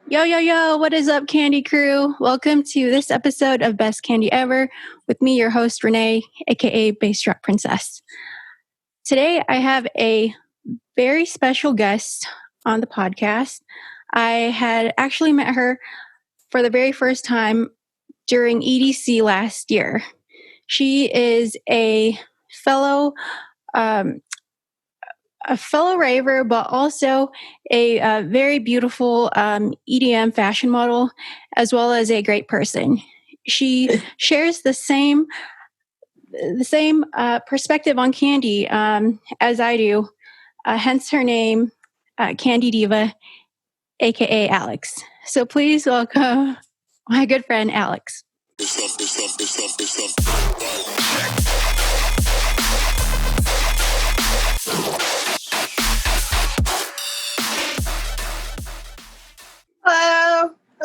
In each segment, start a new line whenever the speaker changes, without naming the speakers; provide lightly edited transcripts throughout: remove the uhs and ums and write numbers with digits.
Yo, yo, yo, what is up, Candy Crew? Welcome to this episode of Best Kandi Ever with me, your host, Renee, aka Bassdropprincess. Today, I have a very special guest on the podcast. I had actually met her for the very first time during EDC last year. She is um, a fellow raver, but also a very beautiful EDM fashion model, as well as a great person. She shares the same perspective on candy as I do, hence her name, Kandi Diva, aka Alex. So please welcome my good friend Alex.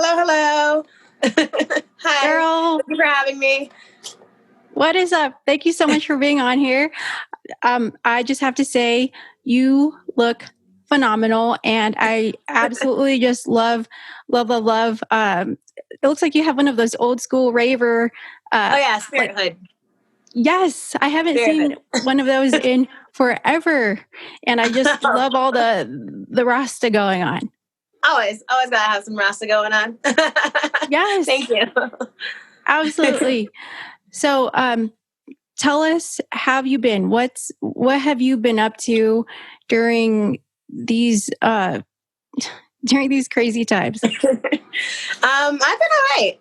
Hello. Hi.
Girl,
Thank you for having me.
what is up? Thank you so much for being on here. I just have to say, you look phenomenal, and I absolutely just love. It looks like you have one of those old school raver.
Spirit Hood.
Yes, I haven't seen one of those in forever, and I just love all the Rasta going on.
Always gotta have some Rasta going on.
Yes,
Thank you.
Absolutely. So, tell us, how have you been? What have you been up to during these crazy times?
I've been all right.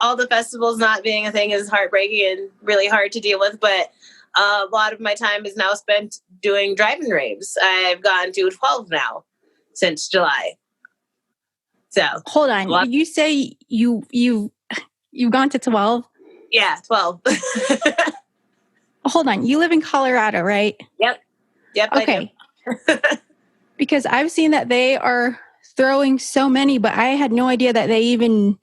All the festivals not being a thing is heartbreaking and really hard to deal with, but a lot of my time is now spent doing driving raves. I've gone to 12 now since July. So
hold on, did you say you've gone to 12?
Yeah, 12.
Hold on, you live in Colorado, right?
Yep.
Okay. Because I've seen that they are throwing so many, but I had no idea that they even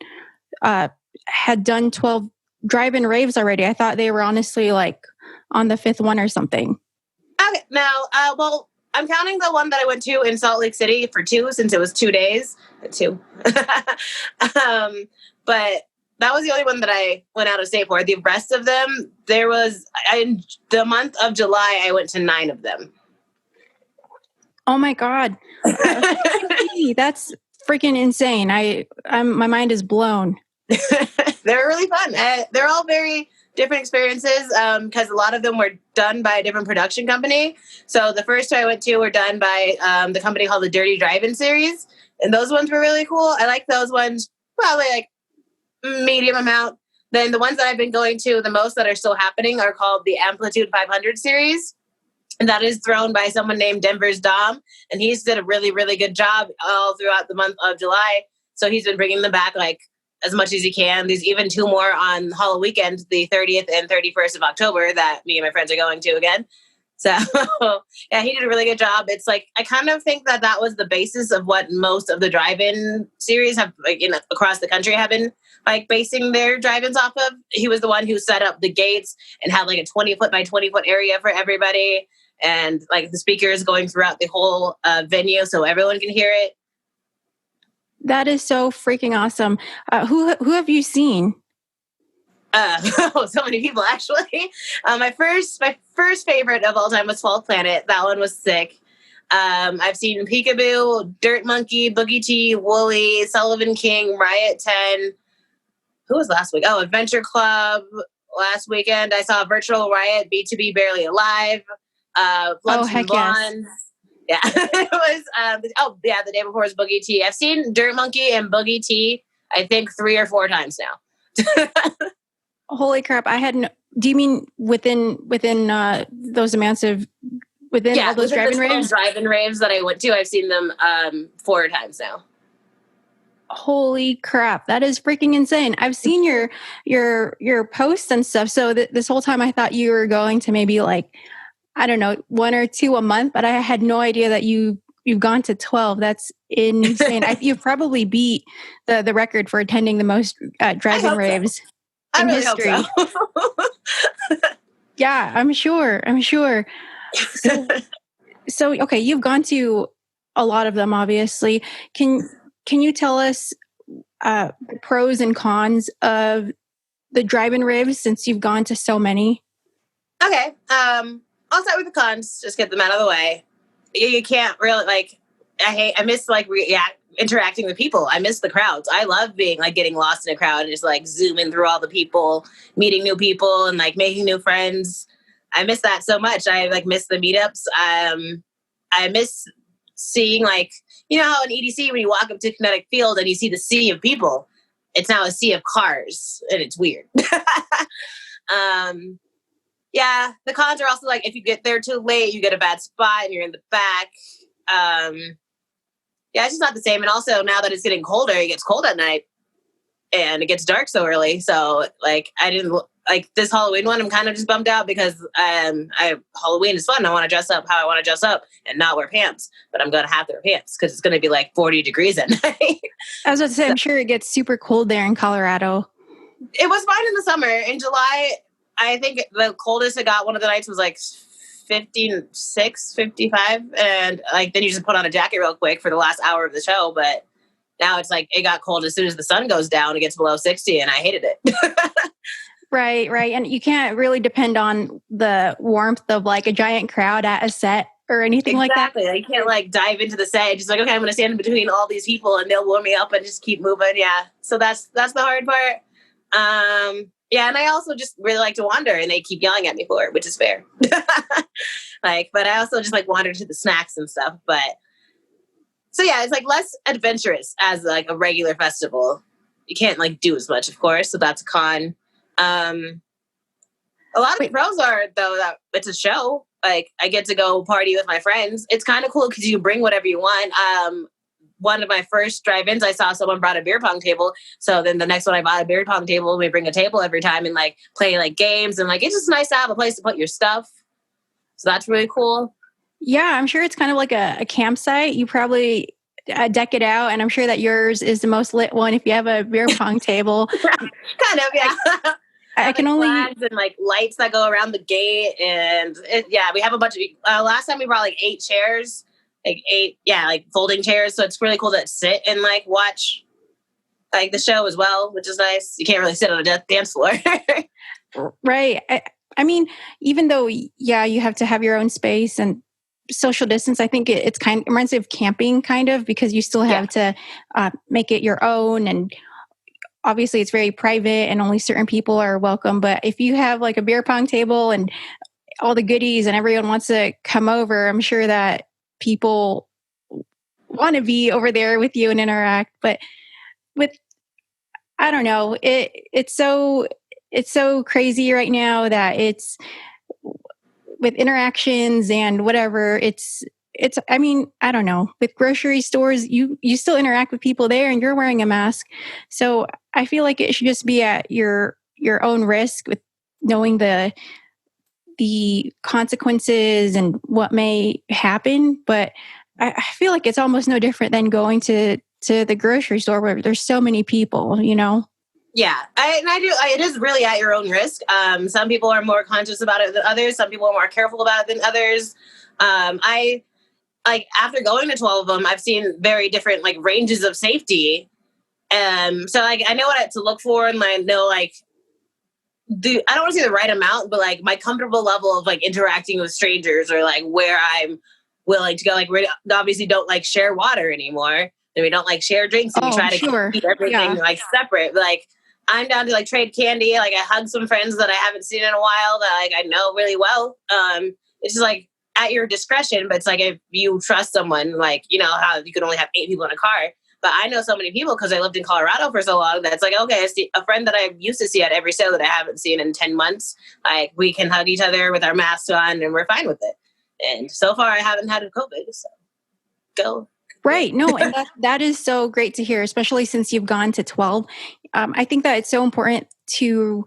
had done 12 drive-in raves already. I thought they were honestly like on the 5th one or something.
Okay, now, I'm counting the one that I went to in Salt Lake City for 2, since it was 2 days. 2. But that was the only one that I went out of state for. The rest of them, in the month of July, I went to 9 of them.
Oh my God. That's freaking insane. My mind is blown.
They're really fun. They're all very different experiences because a lot of them were done by a different production company. So the first two I went to were done by the company called the Dirty Drive-In series. And those ones were really cool. I like those ones probably like medium amount. Then the ones that I've been going to the most that are still happening are called the Amplitude 500 series. And that is thrown by someone named Denver's Dom. And he's did a really, really good job all throughout the month of July. So he's been bringing them back like as much as he can. There's even 2 more on Halloween weekend, the 30th and 31st of October, that me and my friends are going to again. So yeah, he did a really good job. It's like, I kind of think that was the basis of what most of the drive-in series have, like, across the country have been like basing their drive-ins off of. He was the one who set up the gates and had like a 20-foot by 20-foot area for everybody. And like the speakers going throughout the whole venue so everyone can hear it.
That is so freaking awesome. Who have you seen?
So many people, actually. My first favorite of all time was 12th Planet. That one was sick. I've seen Peekaboo, Dirt Monkey, Boogie T, Wooly, Sullivan King, Riot 10. Who was last week? Oh, Adventure Club. Last weekend, I saw Virtual Riot, B2B Barely Alive, Blunts and Blondes. Yes. Yeah, it was. The day before was Boogie T. I've seen Dirt Monkey and Boogie T, I think 3 or 4 times now.
Holy crap! Do you mean within those amounts of all those drive-in raves?
Drive-in raves that I went to, I've seen them 4 times now.
Holy crap! That is freaking insane. I've seen your posts and stuff. So this whole time, I thought you were going to maybe like, I don't know, 1 or 2 a month, but I had no idea that you've gone to 12. That's insane. You've probably beat the record for attending the most drive-in raves in history.
Hope so.
Yeah, I'm sure. So okay, you've gone to a lot of them, obviously. Can you tell us the pros and cons of the drive-in raves since you've gone to so many?
Okay. I'll start with the cons. Just get them out of the way. You can't really I miss like interacting with people. I miss the crowds. I love being like getting lost in a crowd and just like zooming through all the people, meeting new people and like making new friends. I miss that so much. I like miss the meetups. I miss seeing like, you know how in EDC when you walk up to Kinetic Field and you see the sea of people, it's now a sea of cars and it's weird. Yeah, the cons are also like if you get there too late, you get a bad spot and you're in the back. Yeah, it's just not the same. And also now that it's getting colder, it gets cold at night and it gets dark so early. So like I didn't like this Halloween one. I'm kind of just bummed out because Halloween is fun. I want to dress up how I want to dress up and not wear pants, but I'm going to have to wear pants because it's going to be like 40 degrees at night.
I was about to say, I'm sure it gets super cold there in Colorado.
It was fine in the summer. In July, I think the coldest it got one of the nights was like 56, 55. And like, then you just put on a jacket real quick for the last hour of the show. But now it's like, it got cold as soon as the sun goes down, it gets below 60 and I hated it.
Right. And you can't really depend on the warmth of like a giant crowd at a set or anything like that.
Exactly. You can't like dive into the set. Just like, okay, I'm going to stand in between all these people and they'll warm me up and just keep moving. Yeah. So that's the hard part. Yeah, and I also just really like to wander, and they keep yelling at me for it, which is fair. But I also just like wander to the snacks and stuff. But so yeah, it's like less adventurous as like a regular festival. You can't like do as much, of course, so that's a con. A lot of the pros are though that it's a show. Like I get to go party with my friends. It's kind of cool because you bring whatever you want. One of my first drive-ins, I saw someone brought a beer pong table. So then the next one I bought a beer pong table. We bring a table every time and like play like games. And like, it's just nice to have a place to put your stuff. So that's really cool.
Yeah, I'm sure it's kind of like a campsite. You probably deck it out. And I'm sure that yours is the most lit one if you have a beer pong table.
Kind of, yeah.
I can only...
flags and like lights that go around the gate. And we have a bunch of... last time we brought like 8 chairs. Like folding chairs. So it's really cool to sit and like watch like the show as well, which is nice. You can't really sit on a dance floor.
Right. I mean, even though, yeah, you have to have your own space and social distance, I think it reminds me of camping kind of because you still have to make it your own. And obviously it's very private and only certain people are welcome. But if you have like a beer pong table and all the goodies and everyone wants to come over, I'm sure that people want to be over there with you and interact. But with, I don't know, it's so crazy right now that it's with interactions and whatever. It's I mean, I don't know, with grocery stores, you still interact with people there and you're wearing a mask. So I feel like it should just be at your own risk with knowing the consequences and what may happen. But I feel like it's almost no different than going to the grocery store where there's so many people, you know?
Yeah, it is really at your own risk. Some people are more conscious about it than others. Some people are more careful about it than others. I like after going to 12 of them, I've seen very different like ranges of safety. So like I know what to look for, and I know like I don't want to say the right amount, but like my comfortable level of like interacting with strangers or like where I'm willing to go. Like we obviously don't like share water anymore, and we don't like share drinks, and we try to keep everything like separate. Like I'm down to like trade candy. Like I hug some friends that I haven't seen in a while that like I know really well. It's just like at your discretion, but it's like if you trust someone, like you know how you can only have 8 people in a car. But I know so many people because I lived in Colorado for so long that it's like, okay, I see a friend that I used to see at every show that I haven't seen in 10 months. Like we can hug each other with our masks on and we're fine with it. And so far I haven't had a COVID, so go.
Right. No, and that is so great to hear, especially since you've gone to 12. I think that it's so important to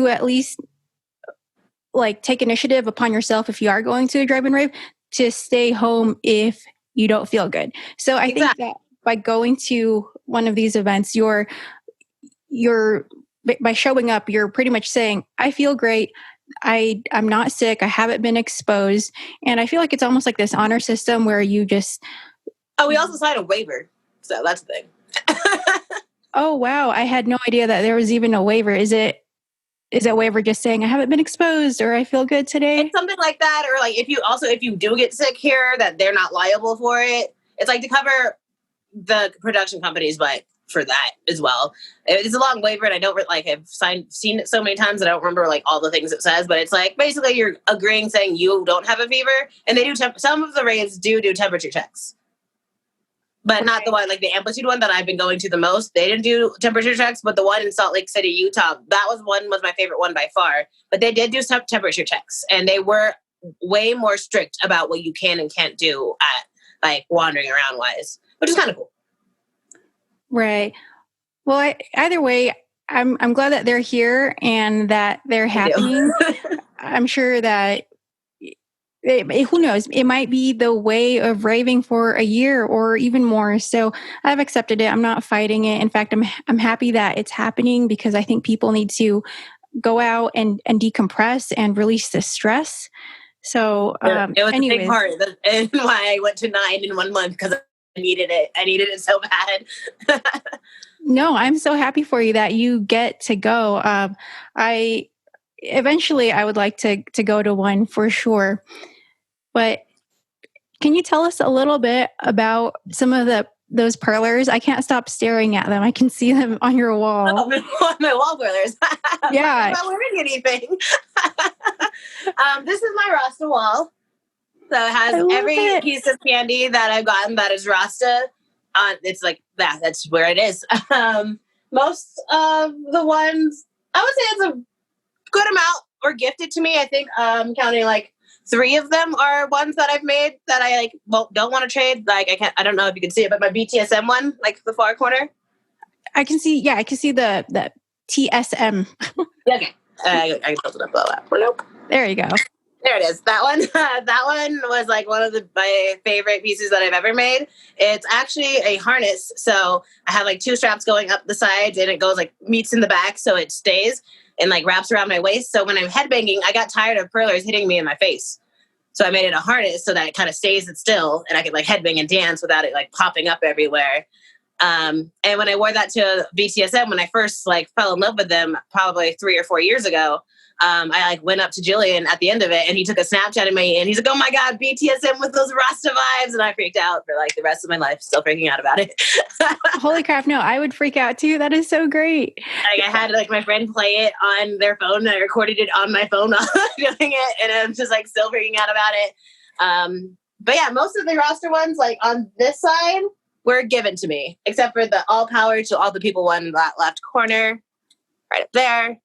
at least like take initiative upon yourself if you are going to a drive-in rave to stay home if you don't feel good. So I think that by going to one of these events, you're by showing up, you're pretty much saying, I feel great. I'm not sick. I haven't been exposed. And I feel like it's almost like this honor system where you just
Oh, we also signed a waiver. So that's the thing.
Oh, wow. I had no idea that there was even a waiver. Is it a waiver just saying I haven't been exposed or I feel good today?
It's something like that. Or like if you do get sick here, that they're not liable for it. It's like to cover the production companies, but for that as well. It's a long waiver, and I don't like I've seen it so many times that I don't remember like all the things it says. But it's like basically you're agreeing saying you don't have a fever, and they do. Some of the raves do temperature checks, but not the one like the Amplitude one that I've been going to the most. They didn't do temperature checks, but the one in Salt Lake City, Utah, that was my favorite one by far. But they did do some temperature checks, and they were way more strict about what you can and can't do at like wandering around wise, which is kind of cool.
Right. Well, either way, I'm glad that they're here and that they're happening. I'm sure that who knows? It might be the way of raving for a year or even more. So I've accepted it. I'm not fighting it. In fact, I'm happy that it's happening because I think people need to go out and decompress and release the stress. So
it was a big part, and why I went to 9 in 1 month because I needed it. I needed it so bad.
No, I'm so happy for you that you get to go. I would like to go to one for sure. But can you tell us a little bit about some of those perlers? I can't stop staring at them. I can see them on your wall.
Oh, my wall perlers.
Yeah.
I'm not wearing anything. This is my Rasta wall. So it has every piece of candy that I've gotten that is Rasta. It's like that. That's where it is. Most of the ones, I would say it's a good amount were gifted to me. I think counting like 3 of them are ones that I've made that I like don't want to trade. Like I don't know if you can see it, but my BTSM one, like the far corner.
I can see the TSM.
Okay. I can hold it up below that. Nope.
There you go.
There it is. That one. That one was like one of my favorite pieces that I've ever made. It's actually a harness. So I have like 2 straps going up the sides, and it goes like meets in the back, so it stays and like wraps around my waist. So when I'm headbanging, I got tired of perlers hitting me in my face. So I made it a harness so that it kind of stays it still, and I could like headbang and dance without it like popping up everywhere. And when I wore that to BTSM, when I first like fell in love with them, probably 3 or 4 years ago, I like went up to Julian at the end of it, and he took a Snapchat of me, and he's like, "Oh my God, BTSM with those Rasta vibes," and I freaked out for like the rest of my life, still freaking out about it.
Holy crap! No, I would freak out too. That is so great.
Like I had like my friend play it on their phone, and I recorded it on my phone while doing it, and I'm just like still freaking out about it. But yeah, most of the Rasta ones, like on this side, were given to me, except for the all power to all the people one in that left corner, right up there.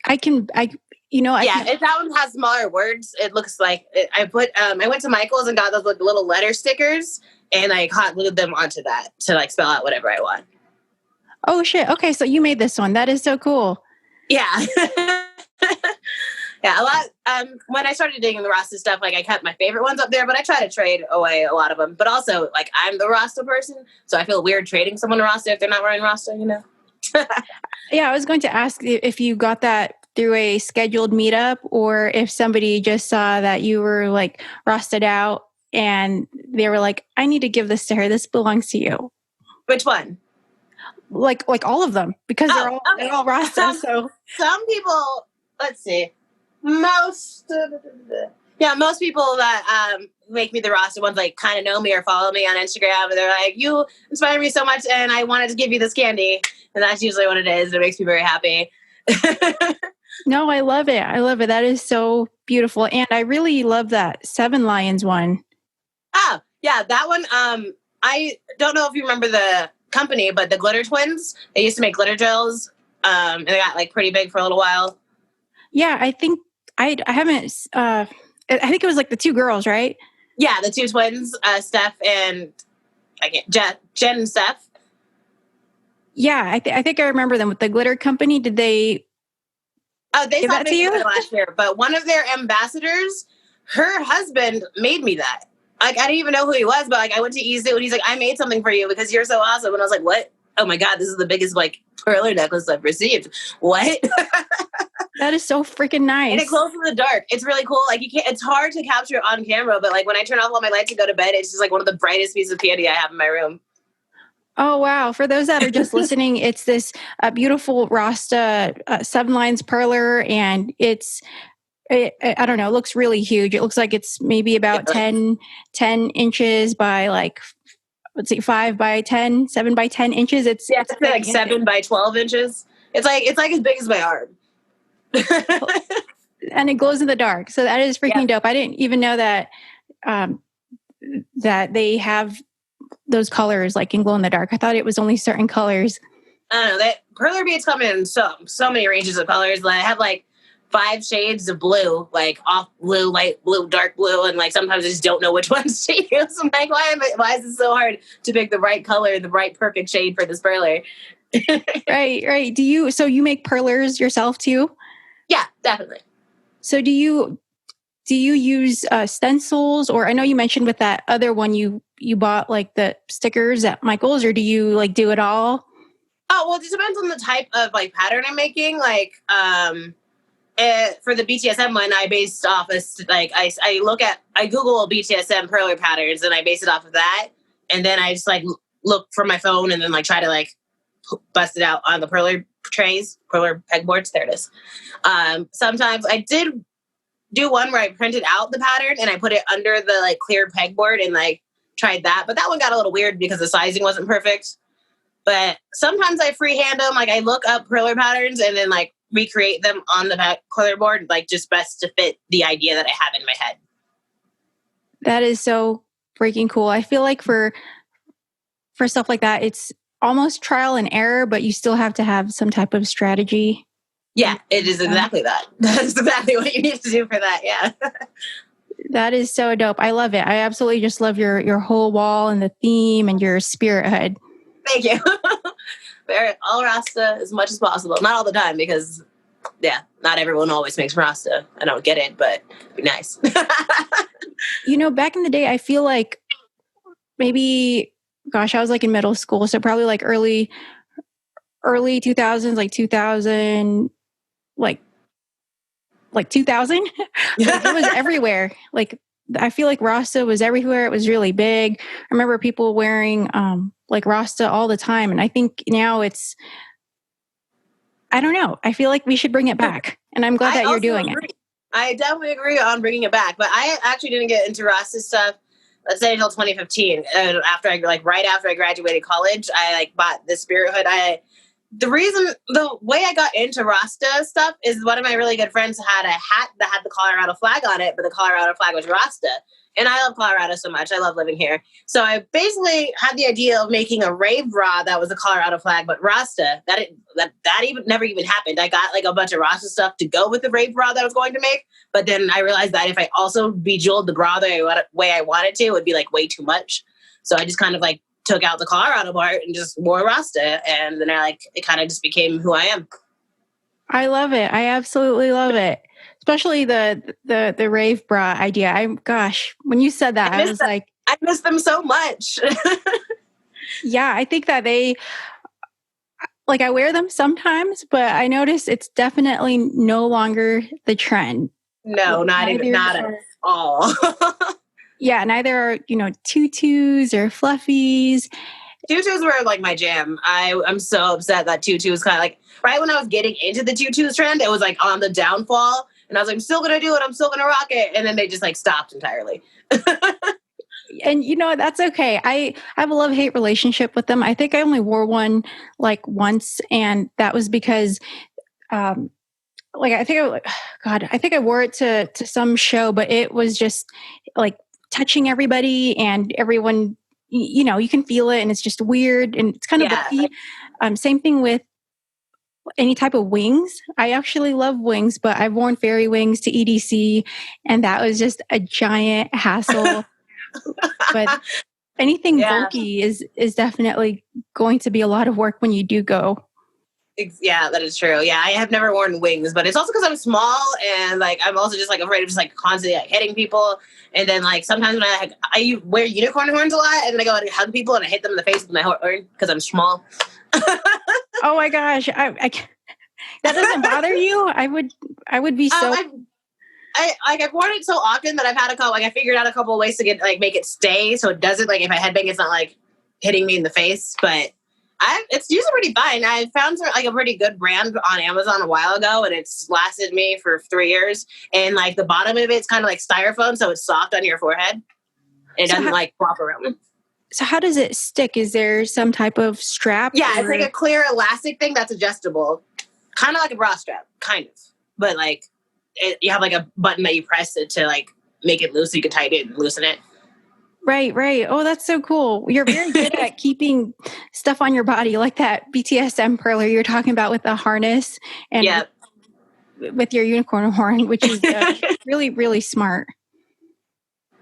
That
one has smaller words. It looks like I went to Michael's and got those like little letter stickers, and I glued them onto that to like spell out whatever I want.
Oh shit. Okay. So you made this one. That is so cool.
Yeah. Yeah. A lot. When I started digging the Rasta stuff, like I kept my favorite ones up there, but I try to trade away a lot of them. But also like I'm the Rasta person, so I feel weird trading someone a Rasta if they're not wearing Rasta, you know?
Yeah, I was going to ask if you got that through a scheduled meetup or if somebody just saw that you were like rusted out and they were like, I need to give this to her. This belongs to you.
Which one?
Like all of them, because they're all Rasta. So
some people, let's see, most people that make me the Rasta ones like kind of know me or follow me on Instagram, and they're like, "You inspire me so much, and I wanted to give you this candy," and that's usually what it is. It makes me very happy.
No, I love it. I love it. That is so beautiful, and I really love that 7 Lions one.
Oh yeah, that one. I don't know if you remember the company, but the Glitter Twins. They used to make glitter gels, and they got like pretty big for a little while.
Yeah, I think I haven't. I think it was like the 2 girls, right?
Yeah, the 2 twins, Steph and Jen and Steph.
Yeah, I think I remember them with the glitter company. Did they?
Oh, they stopped making it last year, but one of their ambassadors, her husband made me that. Like, I didn't even know who he was, but like I went to Izu and he's like, "I made something for you because you're so awesome." And I was like, "What? Oh my God, this is the biggest like perler necklace I've received." What?
That is so freaking nice.
And it glows in the dark. It's really cool. Like you can't. It's hard to capture on camera, but like when I turn off all my lights and go to bed, it's just like one of the brightest pieces of candy I have in my room.
Oh, wow. For those that are just listening, it's this beautiful Rasta 7 lines perler, and I don't know, it looks really huge. It looks like it's maybe about 10 inches by like, let's see, 5 by 10, 7 by 10 inches. It's
like 7 by 12 inches. It's like as big as my arm.
And it glows in the dark. So that is freaking dope. I didn't even know that that they have those colors like in glow in the dark. I thought it was only certain colors.
I don't know, that perler beads come in so many ranges of colors. Like I have like 5 shades of blue, like off blue, light blue, dark blue, and like sometimes I just don't know which ones to use. I'm like, why is it so hard to pick the right color, the right perfect shade for this perler?
Right. So you make perlers yourself too?
Yeah, definitely.
So do you use stencils, or I know you mentioned with that other one you bought like the stickers at Michael's, or do you like do it all?
Oh, well, it just depends on the type of like pattern I'm making. Like, for the BTSM one, I based off like I Google BTSM perler patterns and I base it off of that, and then I just like look from my phone and then like try to like bust it out on the perler trays, perler pegboards. There it is. Sometimes I did do one where I printed out the pattern and I put it under the like clear pegboard and like tried that, but that one got a little weird because the sizing wasn't perfect. But sometimes I freehand them. Like I look up perler patterns and then like recreate them on the perler board, like just best to fit the idea that I have in my head.
That is so freaking cool. I feel like for stuff like that, it's almost trial and error, but you still have to have some type of strategy.
Yeah, it is exactly that. That's exactly what you need to do for that. Yeah.
That is so dope. I love it. I absolutely just love your whole wall and the theme and your spirit hood.
Thank you. All Rasta as much as possible. Not all the time because, yeah, not everyone always makes Rasta. I don't get it, but it'd be nice.
Back in the day, I feel like maybe, gosh, I was like in middle school. So probably like early 2000s, like 2000, like 2000. Like, it was everywhere. Like I feel like Rasta was everywhere. It was really big. I remember people wearing like Rasta all the time. And I think now I don't know. I feel like we should bring it back. And I'm glad that you're doing it.
I definitely agree on bringing it back. But I actually didn't get into Rasta stuff, let's say, until 2015. Right after I graduated college, I like bought the Spirit Hood. The way I got into Rasta stuff is one of my really good friends had a hat that had the Colorado flag on it, but the Colorado flag was Rasta. And I love Colorado so much. I love living here. So I basically had the idea of making a rave bra that was a Colorado flag, but Rasta. That even never even happened. I got like a bunch of Rasta stuff to go with the rave bra that I was going to make. But then I realized that if I also bejeweled the bra the way I wanted to, it would be like way too much. So I just kind of like took out the Colorado part and just wore Rasta. And then it kind of just became who I am.
I love it. I absolutely love it. Especially the rave bra idea. When you said that, I was like,
I miss them so much.
Yeah, I think that I wear them sometimes, but I notice it's definitely no longer the trend.
No, not at all.
Yeah, neither are, tutus or fluffies.
Tutus were like my jam. I'm so upset that tutu was kind of like right when I was getting into the tutus trend, it was like on the downfall. And I was like, I'm still going to do it. I'm still going to rock it. And then they just like stopped entirely.
And that's okay. I have a love-hate relationship with them. I think I only wore one like once. And that was because, I think I wore it to some show, but it was just like touching everybody and everyone, you can feel it and it's just weird and it's kind of bulky. Same thing with any type of wings. I actually love wings, but I've worn fairy wings to EDC and that was just a giant hassle. But anything bulky is definitely going to be a lot of work when you do go.
Yeah, that is true. Yeah, I have never worn wings, but it's also because I'm small and like I'm also just like afraid of just like constantly like hitting people. And then like sometimes when I wear unicorn horns a lot and then I go and hug people and I hit them in the face with my horn because I'm small.
Oh my gosh, That doesn't bother you? I would be so.
I've worn it so often that I've had I figured out a couple of ways to make it stay so it doesn't, like, if I headbang, it's not like hitting me in the face. But it's usually pretty fine. I found like a pretty good brand on Amazon a while ago, and it's lasted me for 3 years. And like the bottom of it's kind of like styrofoam, so it's soft on your forehead. It doesn't flop around.
So how does it stick? Is there some type of strap?
Yeah, it's like a clear elastic thing that's adjustable, kind of like a bra strap, kind of, but like. You have like a button that you press it to like make it loose so you can tighten it and loosen it.
Right. Oh, that's so cool. You're very good at keeping stuff on your body, like that BTSM perler you're talking about with the harness and with your unicorn horn, which is really, really smart.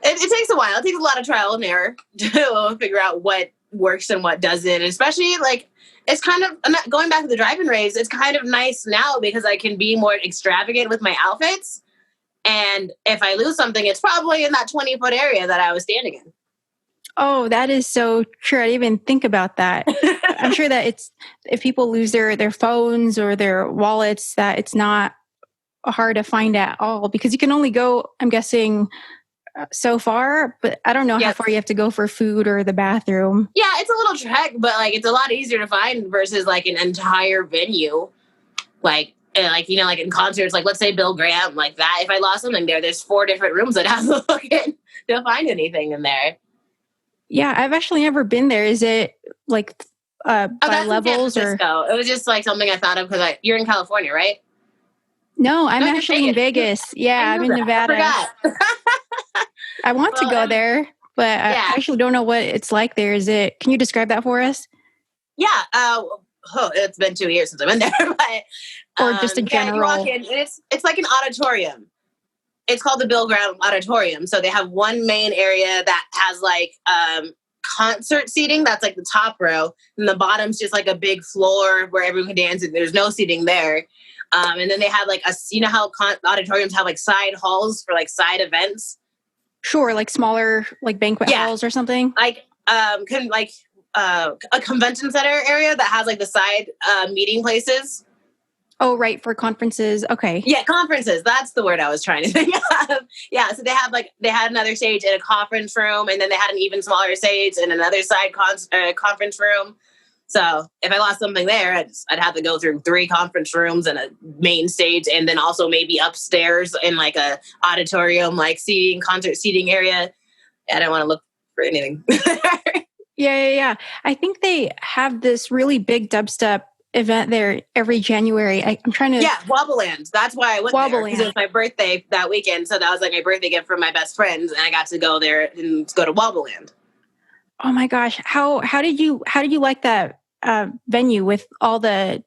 It takes a while. It takes a lot of trial and error to figure out what works and what doesn't, especially like it's kind of, going back to the drive-in raves, it's kind of nice now because I can be more extravagant with my outfits. And if I lose something, it's probably in that 20-foot area that I was standing in.
Oh, that is so true. I didn't even think about that. I'm sure that if people lose their phones or their wallets, that it's not hard to find at all because you can only go, I'm guessing, so far, but I don't know how far you have to go for food or the bathroom.
Yeah, it's a little trek, but like it's a lot easier to find versus like an entire venue. Like in concerts, like let's say Bill Graham, like that. If I lost something there's 4 different rooms I'd have to look in to find anything in there.
Yeah, I've actually never been there. Is it like by levels or?
It was just like something I thought of because you're in California, right?
No, I'm actually in Vegas. Yeah, I'm in Nevada.
I forgot.
I want to go there, but I actually don't know what it's like there. Can you describe that for us?
Yeah. It's been 2 years since I've been there, but
or just a general.
You walk in and it's like an auditorium. It's called the Bill Graham Auditorium. So they have one main area that has like concert seating. That's like the top row, and the bottom's just like a big floor where everyone can dance. And there's no seating there. And then they have like how auditoriums have like side halls for like side events.
Sure, like smaller, like banquet halls or something.
Like a convention center area that has like the side meeting places.
Oh, right, for conferences. Okay.
Yeah, conferences. That's the word I was trying to think of. Yeah, so they had another stage in a conference room, and then they had an even smaller stage in another side conference room. So if I lost something there, I'd have to go through 3 conference rooms and a main stage, and then also maybe upstairs in like a auditorium, like concert seating area. I don't want to look for anything.
Yeah. I think they have this really big dubstep event there every January. I'm trying to...
Yeah, Wobbleland. That's why I went there. Because it was my birthday that weekend. So that was like my birthday gift from my best friends. And I got to go there and go to Wobbleland.
Oh my gosh. How did you like that venue with all the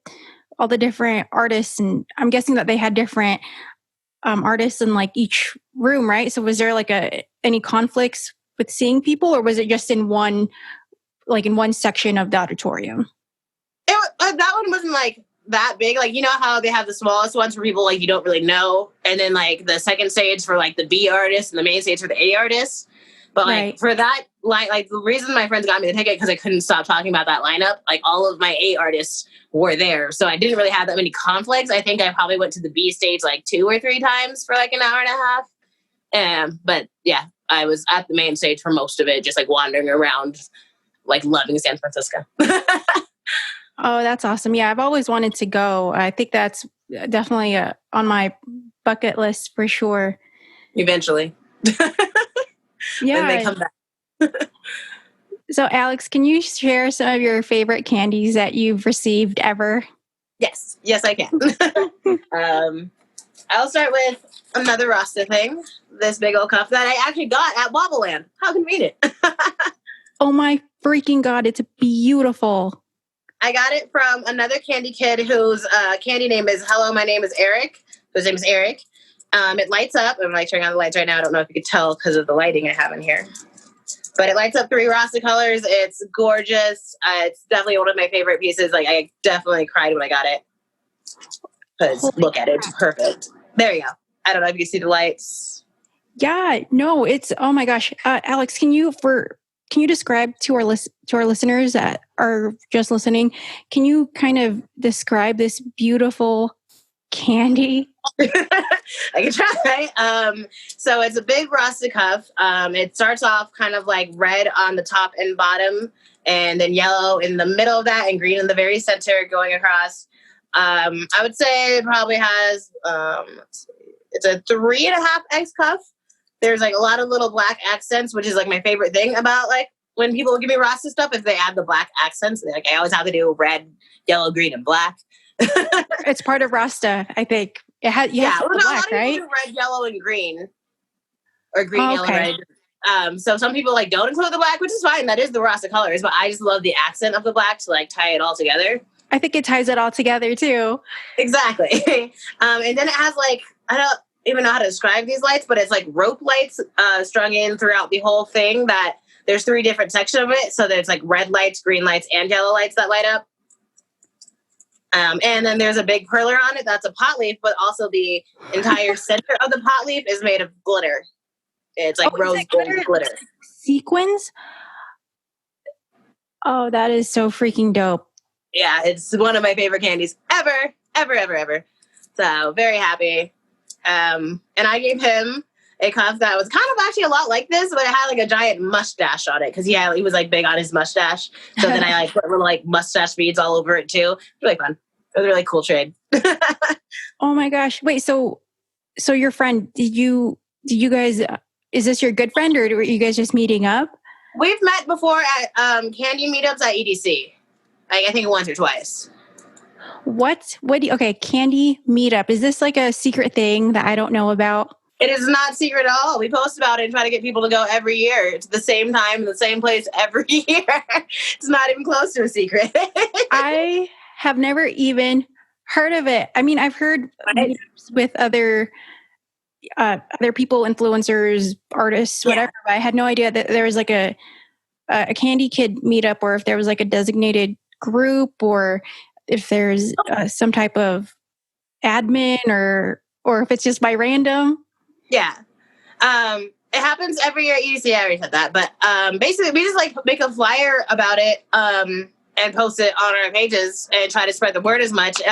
different artists? And I'm guessing that they had different artists in like each room, right? So was there like any conflicts with seeing people, or was it just in one section of the auditorium?
That one wasn't like that big. Like, you know how they have the smallest ones for people like you don't really know, and then like the second stage for like the B artists and the main stage for the A artists. But like for that like the reason my friends got me the ticket because I couldn't stop talking about that lineup. Like all of my A artists were there, so I didn't really have that many conflicts. I think I probably went to the B stage like 2 or 3 times for like an hour and a half. But yeah, I was at the main stage for most of it, just like wandering around, like loving San Francisco.
Oh, that's awesome. Yeah, I've always wanted to go. I think that's definitely on my bucket list for sure.
Eventually.
Yeah.
When they come back.
So, Alex, can you share some of your favorite candies that you've received ever?
Yes, I can. I'll start with another Rasta thing. This big old cup that I actually got at Wobbleland. How convenient.
Oh my freaking God, it's beautiful.
I got it from another candy kid whose candy name is Hello, my name is Eric. His name is Eric. It lights up. I'm like turning on the lights right now. I don't know if you could tell because of the lighting I have in here. But it lights up 3 Rasta colors. It's gorgeous. It's definitely one of my favorite pieces. Like I definitely cried when I got it. Because look at it. It's perfect. There you go. I don't know if you can see the lights.
Yeah, no, it's, oh my gosh. Alex, can you, for can you describe to our listeners that are just listening? Can you kind of describe this beautiful candy?
I can try. So it's a big Rasta cuff. It starts off kind of like red on the top and bottom, and then yellow in the middle of that, and green in the very center going across. I would say it probably has, it's a 3.5X cuff. There's like a lot of little black accents, which is like my favorite thing about like when people give me Rasta stuff, if they add the black accents, like I always have to do red, yellow, green, and black.
It's part of Rasta, I think. It has,
Yeah, well, no,
black,
a lot of
right?
people do red, yellow, and green, or green,
Oh,
yellow,
okay.
red. So some people like don't include the black, which is fine. That is the Rasta colors, but I just love the accent of the black to like tie it all together.
I think it ties it all together too.
Exactly. And then it has like, I don't even know how to describe these lights, but it's like rope lights strung in throughout the whole thing. That there's 3 different sections of it. So there's like red lights, green lights, and yellow lights that light up. And then there's a big perler on it. That's a pot leaf, but also the entire center of the pot leaf is made of glitter. It's like rose gold glitter.
Sequins? Oh, that is so freaking dope.
Yeah, it's one of my favorite candies ever, ever, ever, ever. So very happy. And I gave him a cuff that was kind of actually a lot like this, but it had like a giant mustache on it because he was like big on his mustache. So then I like put little like mustache beads all over it too. Really fun. It was a really cool trade.
Oh my gosh! Wait, so your friend, did you guys? Is this your good friend, or were you guys just meeting up?
We've met before at candy meetups at EDC. I think once or twice.
What do you, okay, candy meetup. Is this like a secret thing that I don't know about?
It is not secret at all. We post about it and try to get people to go every year. It's the same time, in the same place every year. It's not even close to a secret.
I have never even heard of it. I mean, I've heard meetups with other people, influencers, artists, whatever. But I had no idea that there was like a Candy Kid meetup, or if there was like a designated group, or if there's some type of admin, or if it's just by random.
Yeah. It happens every year at EDC. I already said that. But basically, we just like make a flyer about it and post it on our pages and try to spread the word as much.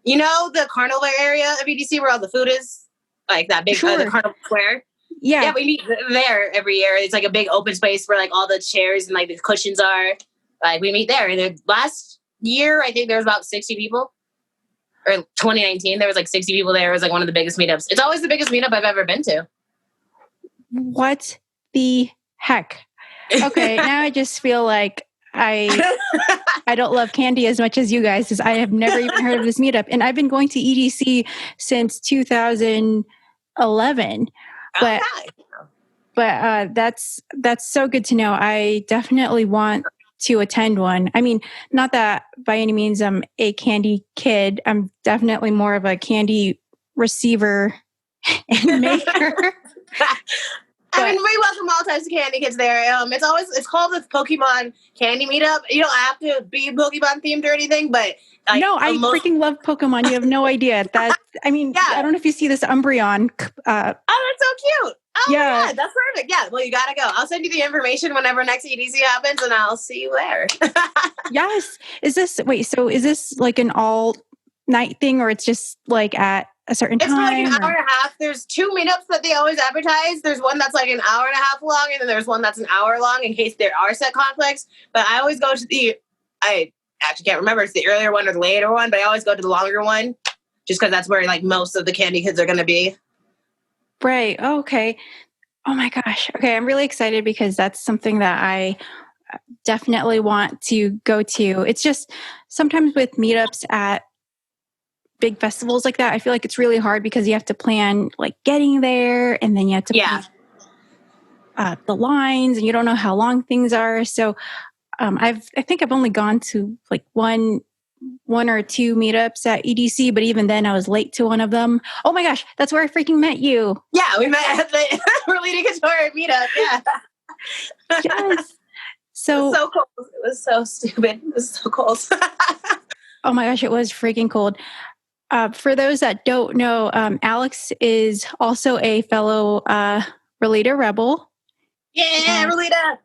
You know the carnival area of EDC where all the food is? Like that big the carnival square?
Yeah.
Yeah, we meet there every year. It's like a big open space where like all the chairs and like the cushions are. Like we meet there. And last year, I think there was about 60 people. Or 2019, there was like 60 people there. It was like one of the biggest meetups. It's always the biggest meetup I've ever been to.
What the heck? Okay, now I just feel like I don't love candy as much as you guys, because I have never even heard of this meetup. And I've been going to EDC since 2011. But that's so good to know. I definitely want to attend one. I mean, not that by any means I'm a candy kid. I'm definitely more of a candy receiver and maker.
I mean, we welcome all types of candy kids there. It's called the Pokemon Candy Meetup. You don't have to be Pokemon themed or anything, but like,
no, I freaking love Pokemon. You have no idea. That I mean, I don't know if you see this Umbreon.
Oh, that's so cute. Oh, yeah, that's perfect. Yeah, well, you gotta go. I'll send you the information whenever next EDC happens, and I'll see you there.
Yes. Is this like an all night thing, or it's just like at a certain time?
It's for like an hour and a half. There's 2 meetups that they always advertise. There's one that's like an hour and a half long, and then there's one that's an hour long in case there are set conflicts. But I always go to I actually can't remember if it's the earlier one or the later one, but I always go to the longer one just because that's where like most of the candy kids are going to be.
Right. Oh, okay. Oh my gosh. Okay. I'm really excited because that's something that I definitely want to go to. It's just sometimes with meetups at big festivals like that, I feel like it's really hard because you have to plan like getting there, and then you have to plan the lines, and you don't know how long things are. So I think I've only gone to like one or two meetups at EDC, but even then I was late to one of them. Oh my gosh, that's where I freaking met you.
Yeah, we met at the Rolita Couture meetup. Yeah.
Yes. So
it was so cold. It was so stupid. It was so cold.
Oh my gosh, it was freaking cold. For those that don't know, Alex is also a fellow Rolita rebel.
Yeah,
And
Rolita.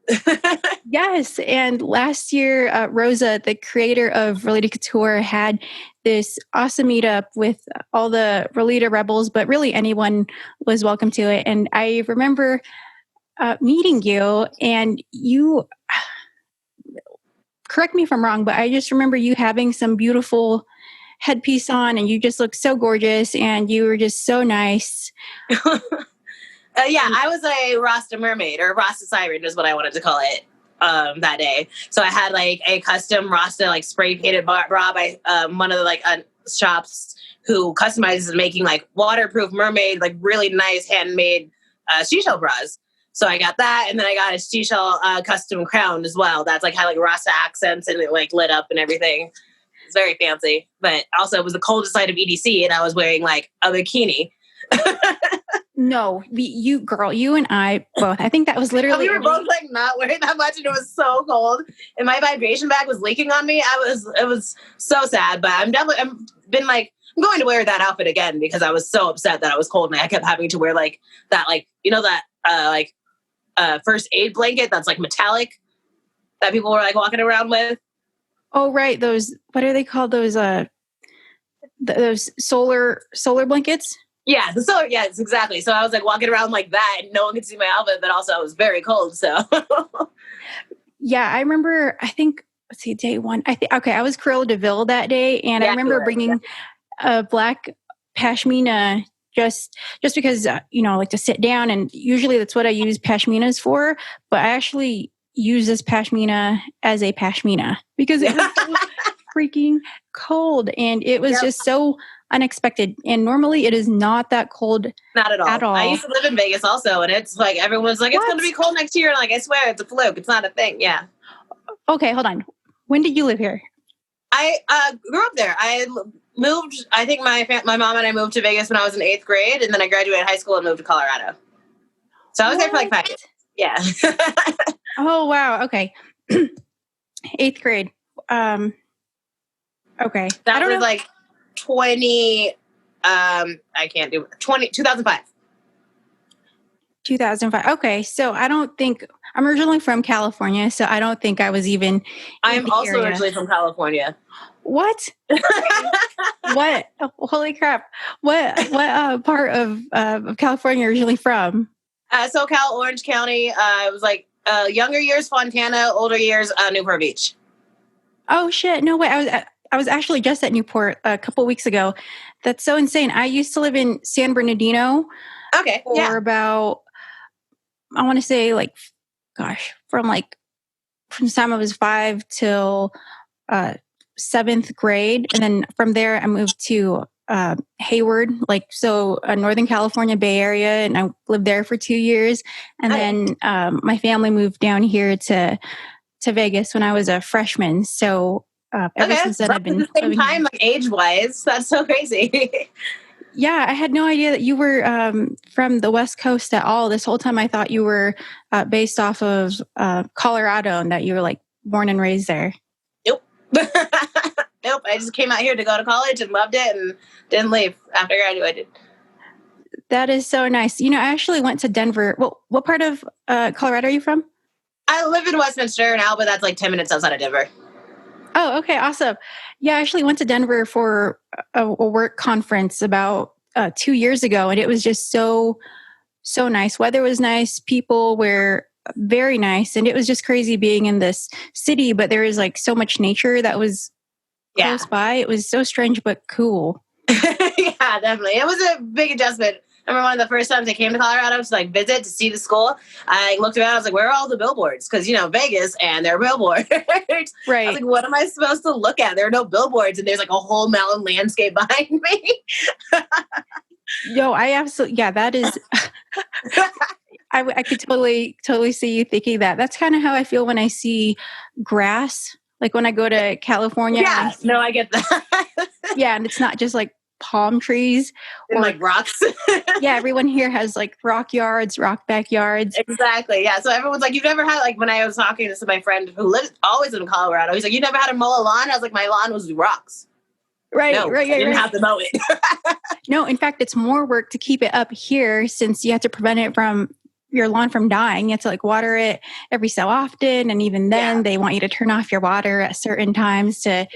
yes. And last year, Rosa, the creator of Rolita Couture, had this awesome meetup with all the Rolita rebels, but really anyone was welcome to it. And I remember meeting you, and you, correct me if I'm wrong, but I just remember you having some beautiful headpiece on, and you just looked so gorgeous, and you were just so nice.
Yeah, I was a Rasta mermaid, or Rasta siren is what I wanted to call it that day. So I had like a custom Rasta like spray painted bra by one of the like shops who customizes making like waterproof mermaid, like really nice handmade seashell bras. So I got that, and then I got a seashell custom crown as well. That's like had like Rasta accents and it like lit up and everything. It's very fancy, but also it was the coldest side of EDC, and I was wearing like a bikini.
No, you girl, you and I both. I think that was literally.
We were both like not wearing that much, and it was so cold, and my vibration bag was leaking on me. It was so sad, but I'm going to wear that outfit again because I was so upset that I was cold, and I kept having to wear like that, like, you know, that first aid blanket that's like metallic that people were like walking around with.
Oh, right. Those, what are they called? Those solar blankets.
Yeah, yes, exactly. So I was like walking around like that, and no one could see my outfit, but also I was very cold. So
yeah, I remember. I think, let's see, day one. I was Cruella de Vil that day, and I remember bringing a black pashmina just because like to sit down, and usually that's what I use pashminas for. But I actually use this pashmina as a pashmina because it was so freaking cold, and it was just so unexpected. And normally it is not that cold.
Not at all.
At all.
I used to live in Vegas also, and it's like everyone's like, it's going to be cold next year. And like, I swear, it's a fluke. It's not a thing. Yeah.
Okay, hold on. When did you live here?
I grew up there. I moved. I think my mom and I moved to Vegas when I was in 8th grade, and then I graduated high school and moved to Colorado. So I was there for like 5 years. Yeah.
Oh wow. Okay. 8th grade. Okay.
That was like 2005.
2005. Okay. So I'm originally from California, so I don't think I was even.
I'm also originally from California.
What? What? Holy crap. What part of California are you originally from?
SoCal, Orange County. It was like younger years, Fontana, older years, Newport Beach.
Oh shit. No way. I was actually just at Newport a couple weeks ago. That's so insane. I used to live in San Bernardino.
Okay.
For about, I want to say like, gosh, from the time I was 5 till 7th grade. And then from there I moved to Hayward, Northern California Bay Area. And I lived there for 2 years. And then my family moved down here to Vegas when I was a freshman. So ever since then, I've been
at the same time, like age-wise. That's so crazy.
Yeah, I had no idea that you were from the West Coast at all. This whole time, I thought you were based off of Colorado, and that you were like born and raised there.
Nope. Nope. I just came out here to go to college and loved it, and didn't leave after I graduated.
That is so nice. I actually went to Denver. Well, what part of Colorado are you from?
I live in Westminster now, but that's like 10 minutes outside of Denver.
Oh, okay. Awesome. Yeah, I actually went to Denver for a work conference about 2 years ago, and it was just so nice. Weather was nice. People were very nice. And it was just crazy being in this city, but there is like so much nature that was close by. It was so strange, but cool.
Yeah, definitely. It was a big adjustment. I remember one of the first times I came to Colorado to like visit, to see the school. I looked around, I was like, where are all the billboards? Because, Vegas, and there are billboards. Right. I was like, what am I supposed to look at? There are no billboards, and there's like a whole mountain landscape behind me.
Yo, I absolutely, yeah, that is, I could totally see you thinking that. That's kind of how I feel when I see grass. Like when I go to California.
Yeah, no, I get that.
Yeah, and it's not just like palm trees
and like rocks.
Yeah, everyone here has like rock yards, rock backyards.
Exactly. Yeah. So everyone's like, you've never had, like, when I was talking to my friend who always in Colorado, he's like, you never had to mow a lawn? I was like, my lawn was rocks.
Right,
no,
right.
I didn't have to mow it.
No, in fact, it's more work to keep it up here since you have to prevent it from your lawn from dying. You have to like water it every so often. And even then they want you to turn off your water at certain times to.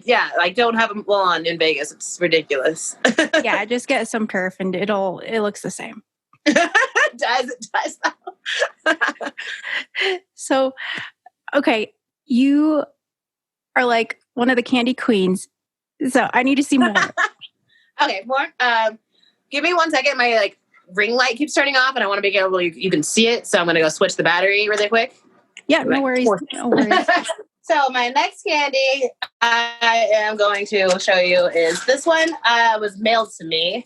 Yeah. Like don't have a lawn in Vegas. It's ridiculous.
Yeah. Just get some turf and it looks the same.
It does.
So, okay. You are like one of the candy queens. So I need to see more.
Okay. More. Give me 1 second. My like ring light keeps turning off and I want to make it able you can see it. So I'm going to go switch the battery really quick.
Yeah, no worries. No worries.
So my next candy I am going to show you is this one. Was mailed to me.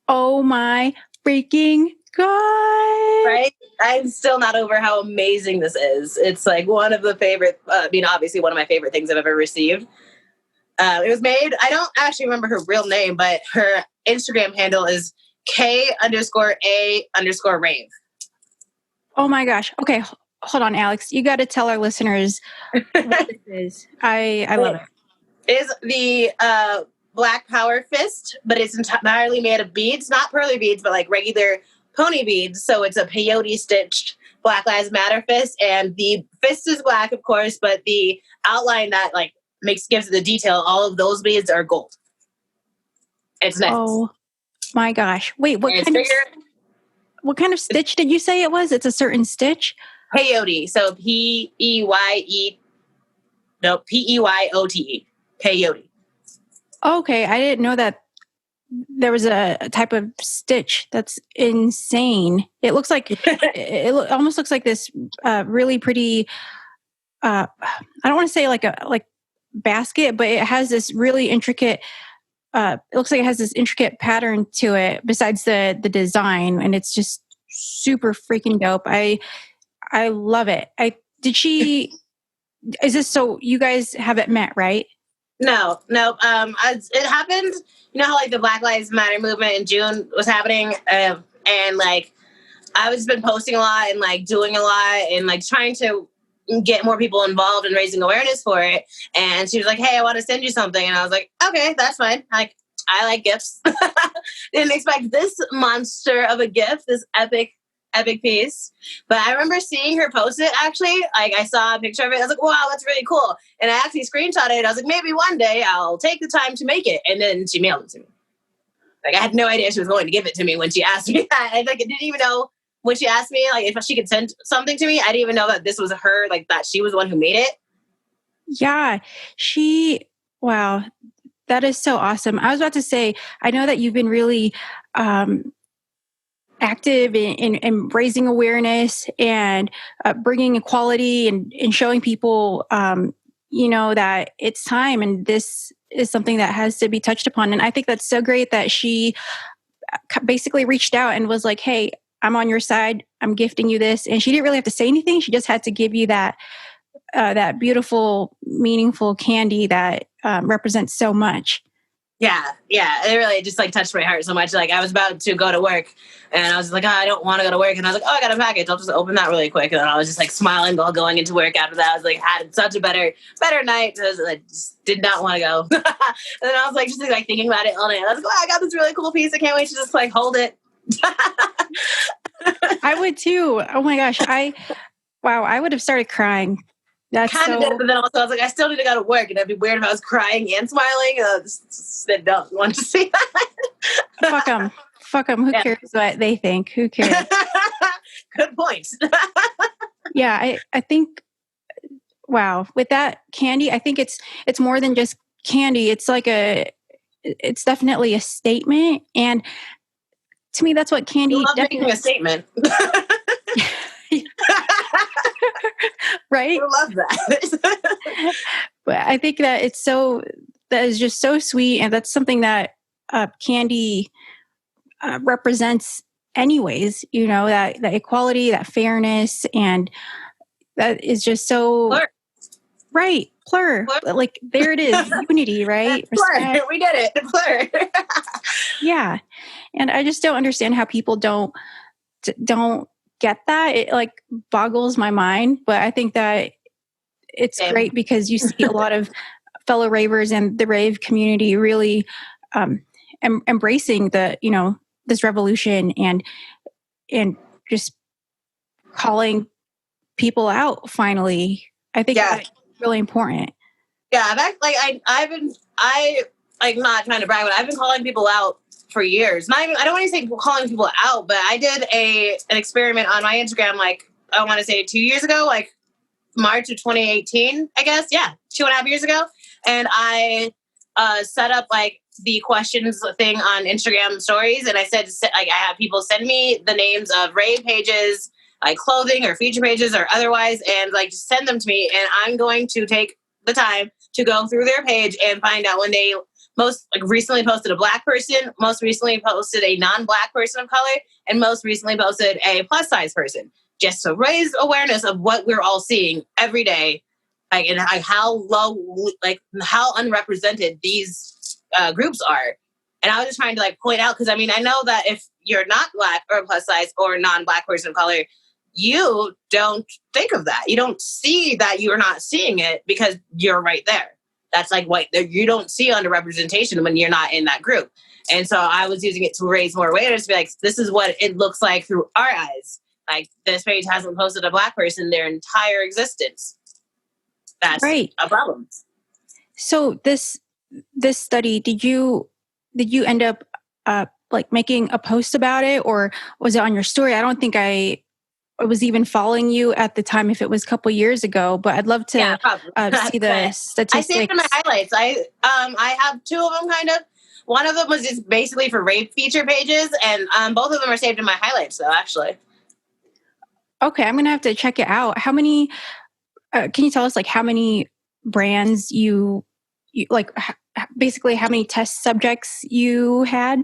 Oh my freaking God.
Right? I'm still not over how amazing this is. It's like one of the favorite, obviously one of my favorite things I've ever received. It was made, I don't actually remember her real name, but her Instagram handle is K_A_rave.
Oh my gosh. Okay. Hold on, Alex. You got to tell our listeners what this is. I love it.
It is the Black Power Fist, but it's entirely made of beads, not pearly beads, but like regular pony beads. So it's a peyote stitched Black Lives Matter fist. And the fist is black, of course, but the outline that like gives it the detail, all of those beads are gold. It's nice.
Oh my gosh. Wait, what kind of stitch did you say it was? It's a certain stitch?
Peyote. So P-E-Y-E. No, P-E-Y-O-T-E. Peyote.
Okay. I didn't know that there was a type of stitch. That's insane. It looks like, it almost looks like this really pretty, I don't want to say like basket, but it has this really intricate, it looks like it has this intricate pattern to it besides the design. And it's just super freaking dope. I love it. Is this so you guys haven't met, right?
No. It happened, you know how like the Black Lives Matter movement in June was happening? And like, I've just been posting a lot and like doing a lot and like trying to get more people involved and raising awareness for it. And she was like, hey, I want to send you something. And I was like, okay, that's fine. Like, I like gifts. Didn't expect this monster of a gift, this epic piece. But I remember seeing her post it actually. Like I saw a picture of it. I was like, wow, that's really cool. And I actually screenshotted it. I was like, maybe one day I'll take the time to make it. And then she mailed it to me. Like I had no idea she was going to give it to me when she asked me that. I didn't even know when she asked me like if she could send something to me. I didn't even know that this was her, like that she was the one who made it.
Yeah. Wow. That is so awesome. I was about to say, I know that you've been really active in raising awareness and bringing equality and showing people, that it's time and this is something that has to be touched upon. And I think that's so great that she basically reached out and was like, hey, I'm on your side. I'm gifting you this. And she didn't really have to say anything. She just had to give you that beautiful, meaningful candy that represents so much.
Yeah. It really just like touched my heart so much. Like I was about to go to work and I was like, I don't want to go to work. And I was like, I got a package. I'll just open that really quick. And then I was just like smiling while going into work after that. I was like, had such a better night. I just did not want to go. And then I was like, just like thinking about it all night. I was like, I got this really cool piece. I can't wait to just like hold it.
I would too. Oh my gosh. I would have started crying. That's
kind of did, but then also I was like, I still need to go to work, and it'd be weird if I was crying and smiling. Just don't want to see that.
Fuck them. Who cares what they think? Who cares?
Good point.
Yeah, I think. Wow, with that candy, I think it's more than just candy. It's like it's definitely a statement, and to me, that's what candy.
I love making a statement.
Right?
I love that.
But I think that that is just so sweet. And that's something that candy represents anyways, that equality, that fairness. And that is just so
Plur.
Right. Plur. Like there it is. Unity, right?
Plur. We did it. Plur.
Yeah. And I just don't understand how people don't get that. It like boggles my mind, but I think that it's great because you see a lot of fellow ravers and the rave community really embracing this revolution and and just calling people out finally. I think that's really important.
Yeah, I've been not trying to brag, but I've been calling people out for years. Not even, I don't want to say calling people out, but I did an experiment on my Instagram, like I want to say 2 years ago, like March of 2018, I guess. Yeah, 2.5 years ago. And I set up like the questions thing on Instagram stories. And I said, like, I have people send me the names of rave pages, like clothing or feature pages or otherwise, and like just send them to me. And I'm going to take the time to go through their page and find out when they most like recently posted a Black person, most recently posted a non-Black person of color, and most recently posted a plus size person, just to raise awareness of what we're all seeing every day, like, and how low, like how unrepresented these groups are. And I was just trying to like point out, because I mean, I know that if you're not Black or plus size or non-Black person of color, you don't think of that. You don't see that you're not seeing it because you're right there. That's like what you don't see underrepresentation when you're not in that group. And so I was using it to raise more awareness, to be like, this is what it looks like through our eyes. Like, this page hasn't posted a Black person their entire existence. That's
right.
a problem.
So this study, did you end up like making a post about it, or was it on your story? I don't think I was even following you at the time, if it was a couple years ago, but I'd love to see the statistics.
I saved in my highlights. I have two of them, kind of. One of them was just basically for rave feature pages, and both of them are saved in my highlights, though, actually.
Okay, I'm going to have to check it out. How many, can you tell us like how many brands you like, basically how many test subjects you had?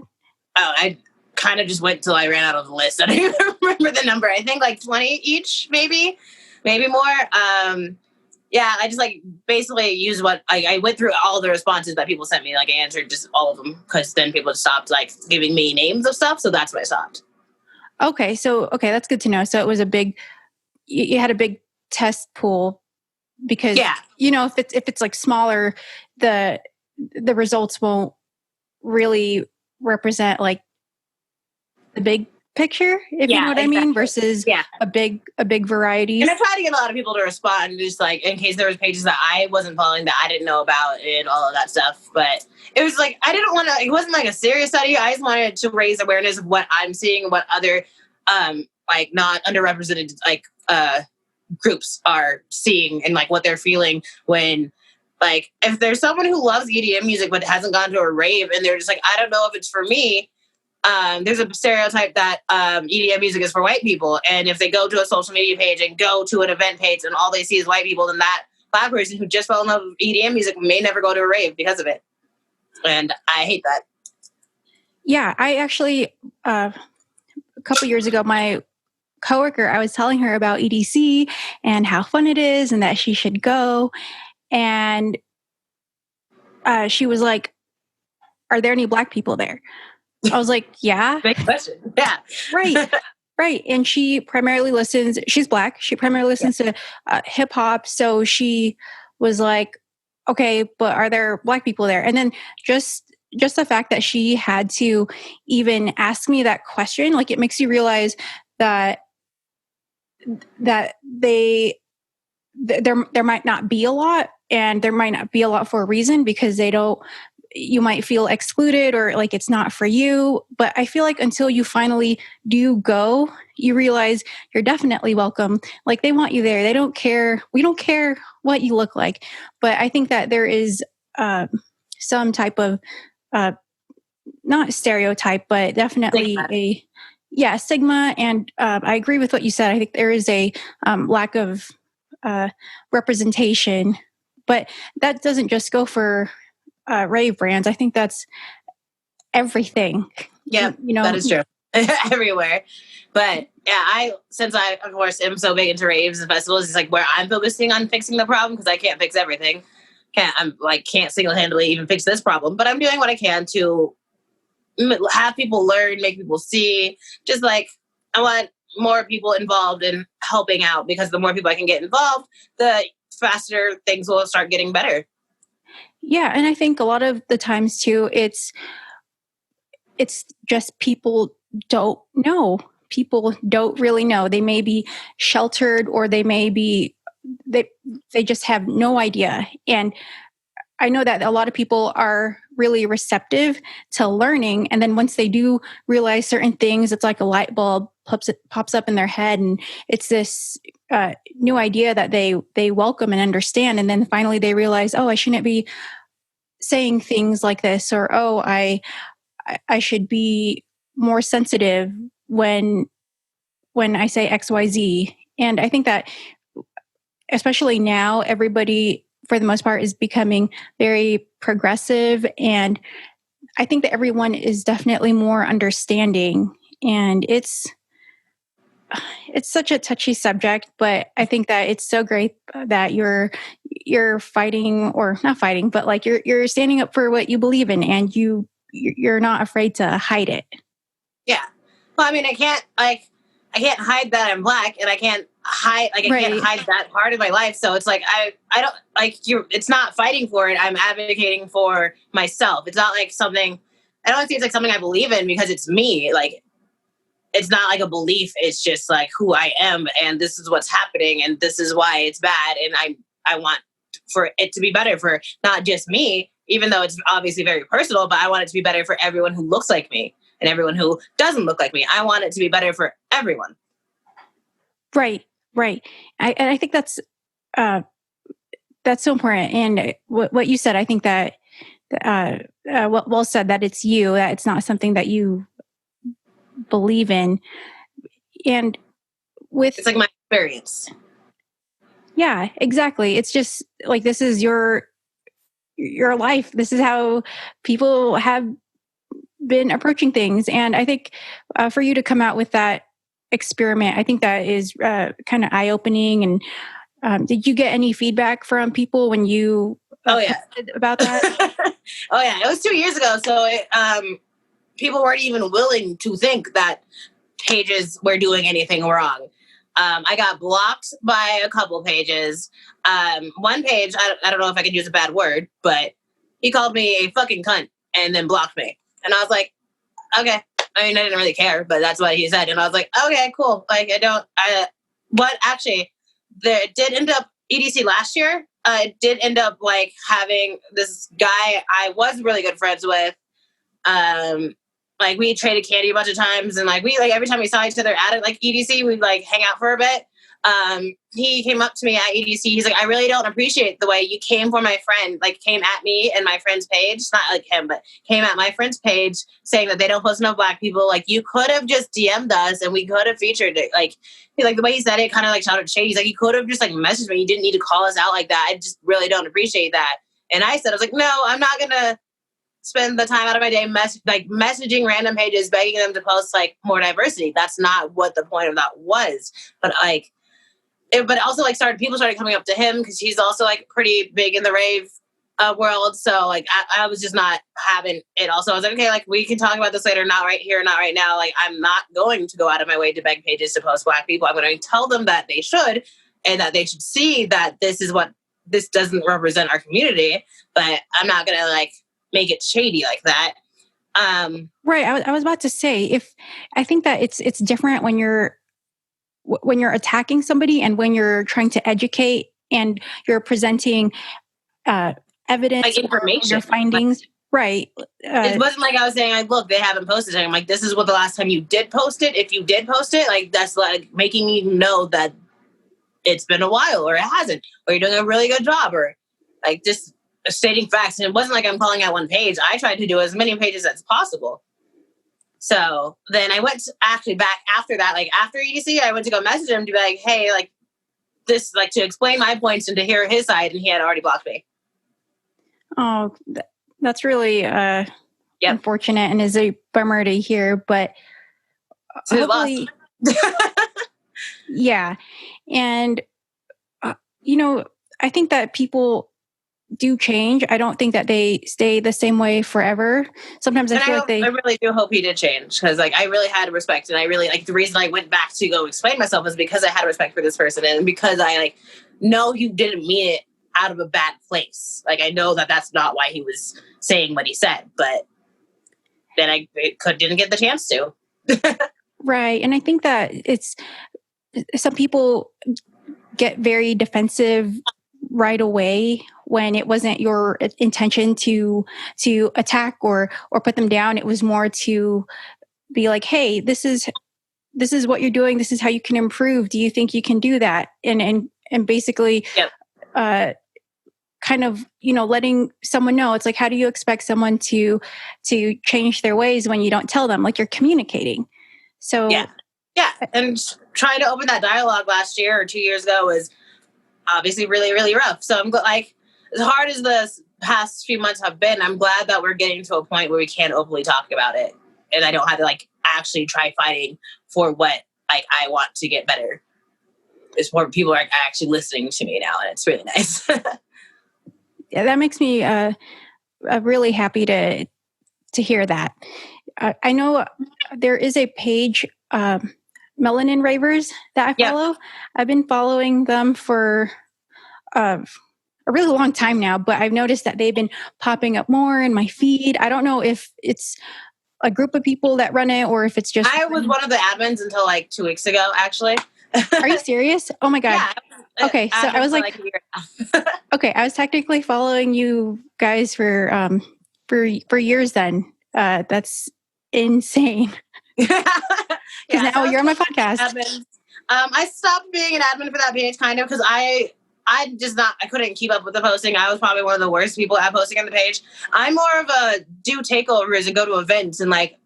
Oh, I kind of just went till I ran out of the list. I don't even remember the number. I think like 20 each, maybe more. Yeah, I just like basically used what I went through all the responses that people sent me. Like, I answered just all of them, because then people stopped like giving me names of stuff. So that's when I stopped.
Okay. So, that's good to know. So it was a big, you had a big test pool, because, you know, if it's like smaller, the results won't really represent like the big picture, if you know what I mean, versus a big variety.
And I tried to get a lot of people to respond, just like in case there was pages that I wasn't following that I didn't know about and all of that stuff. But it was like, I didn't want to, it wasn't like a serious study. I just wanted to raise awareness of what I'm seeing and what other like not underrepresented like groups are seeing, and like what they're feeling when, like, if there's someone who loves EDM music but hasn't gone to a rave and they're just like, I don't know if it's for me. There's a stereotype that EDM music is for white people. And if they go to a social media page and go to an event page and all they see is white people, then that Black person who just fell in love with EDM music may never go to a rave because of it. And I hate that.
Yeah, I actually, a couple years ago, my coworker, I was telling her about EDC and how fun it is and that she should go. And she was like, are there any Black people there? I was like, yeah.
Big question. Yeah.
Right. Right. And she primarily listens, she's Black. She primarily listens to hip hop. So she was like, okay, but are there Black people there? And then just the fact that she had to even ask me that question, like, it makes you realize that there might not be a lot, and there might not be a lot for a reason, because you might feel excluded or like it's not for you. But I feel like until you finally do go, you realize you're definitely welcome. Like, they want you there. They don't care. We don't care what you look like. But I think that there is some type of not stereotype, but definitely stigma. And I agree with what you said. I think there is a lack of representation, but that doesn't just go for rave brands. I think that's everything.
Yeah, that is true. Everywhere. But yeah, since I of course am so big into raves and festivals, it's like where I'm focusing on fixing the problem, because I can't fix everything. Can't single-handedly even fix this problem, but I'm doing what I can to have people learn, make people see. Just like, I want more people involved in helping out, because the more people I can get involved, the faster things will start getting better.
Yeah, and I think a lot of the times too, it's just people don't know. people don't really know. They may be sheltered, or they just have no idea. And I know that a lot of people are really receptive to learning. And then once they do realize certain things, it's like a light bulb pops up in their head. And it's this new idea that they welcome and understand. And then finally they realize, oh, I shouldn't be saying things like this, or, oh, I should be more sensitive when I say XYZ. And I think that especially now, everybody, for the most part, is becoming very progressive. And I think that everyone is definitely more understanding. And it's such a touchy subject, but I think that it's so great that you're fighting, or not fighting, but like you're standing up for what you believe in, and you're not afraid to hide it.
Yeah. Well, I mean, I can't hide that I'm Black, and I can't hide that part of my life. So it's like, I don't like it's not fighting for it. I'm advocating for myself. It's not like something, I don't think it's like something I believe in because it's me. Like, it's not like a belief. It's just like who I am, and this is what's happening, and this is why it's bad. And I want for it to be better for not just me, even though it's obviously very personal, but I want it to be better for everyone who looks like me and everyone who doesn't look like me. I want it to be better for everyone.
Right. I think that's so important. And what you said, I think that well said, that it's you, that it's not something that you believe in. And
it's like my experience.
Yeah, exactly. It's just like, this is your life. This is how people have been approaching things. And I think for you to come out with that experiment, I think that is kind of eye-opening. And did you get any feedback from people when you about that?
Oh yeah, it was 2 years ago. So people weren't even willing to think that pages were doing anything wrong. I got blocked by a couple pages. One page, I don't know if I could use a bad word, but he called me a fucking cunt and then blocked me. And I was like, okay. I mean, I didn't really care, but that's what he said. And I was like, okay, cool. Like, there did end up EDC last year. It did end up like having this guy I was really good friends with. Like, we traded candy a bunch of times, and like every time we saw each other at it, like EDC, we'd like hang out for a bit. He came up to me at EDC. He's like, I really don't appreciate the way you came for my friend, like came at me and my friend's page, not like him, but came at my friend's page saying that they don't post enough Black people. Like, you could have just DM'd us and we could have featured it. Like the way he said it kind of like sounded shady. He's like, you could have just like messaged me. You didn't need to call us out like that. I just really don't appreciate that. And I said, I was like, no, I'm not going to spend the time out of my day messaging random pages, begging them to post like more diversity. That's not what the point of that was. But like, but also like people started coming up to him because he's also like pretty big in the rave world. So like, I was just not having it. Also, I was like, okay, like we can talk about this later, not right here, not right now. Like, I'm not going to go out of my way to beg pages to post Black people. I'm going to tell them that they should, and that they should see that this doesn't represent our community. But I'm not going to like make it shady like that.
Right. I was about to say, I think that it's different when you're attacking somebody and when you're trying to educate and you're presenting evidence,
like information,
your findings. Right.
It wasn't like I was saying, like, look, they haven't posted it. I'm like, this is what the last time you did post it. If you did post it, like, that's like making you know that it's been a while, or it hasn't, or you're doing a really good job, or like just stating facts. And it wasn't like I'm calling out one page. I tried to do as many pages as possible. So then I went actually back after that, like after EDC, I went to go message him to be like, hey, like this, like to explain my points and to hear his side. And he had already blocked me.
Oh, that's really unfortunate and is a bummer to hear, but hopefully, yeah. And, I think that people do change. I don't think that they stay the same way forever. Sometimes I
really do hope he did change, because like I really had respect, and I really like the reason I went back to go explain myself is because I had respect for this person, and because I like know he didn't mean it out of a bad place. Like I know that that's not why he was saying what he said, but then I didn't get the chance to.
Right. And I think that some people get very defensive right away when it wasn't your intention to attack or put them down. It was more to be like, hey, this is what you're doing. This is how you can improve. Do you think you can do that? And basically,
Yep.
Kind of, letting someone know. It's like, how do you expect someone to change their ways when you don't tell them? Like, you're communicating. So
yeah, and trying to open that dialogue last year or 2 years ago was obviously really, really rough. So I'm like, as hard as the past few months have been, I'm glad that we're getting to a point where we can openly talk about it, and I don't have to like actually try fighting for what like I want to get better. It's more people are actually listening to me now, and it's really nice.
Yeah, that makes me really happy to hear that. I know there is a page, Melanin Ravers, that I follow. Yep. I've been following them for a really long time now, but I've noticed that they've been popping up more in my feed. I don't know if it's a group of people that run it or if it's just...
I was one of the admins until like 2 weeks ago, actually.
Are you serious? Oh my God.
Yeah.
Okay. So I was like okay, I was technically following you guys for years then. That's insane. Because now you're on my podcast.
I stopped being an admin for that page kind of because I couldn't keep up with the posting. I was probably one of the worst people at posting on the page. I'm more of a do takeovers and go to events and like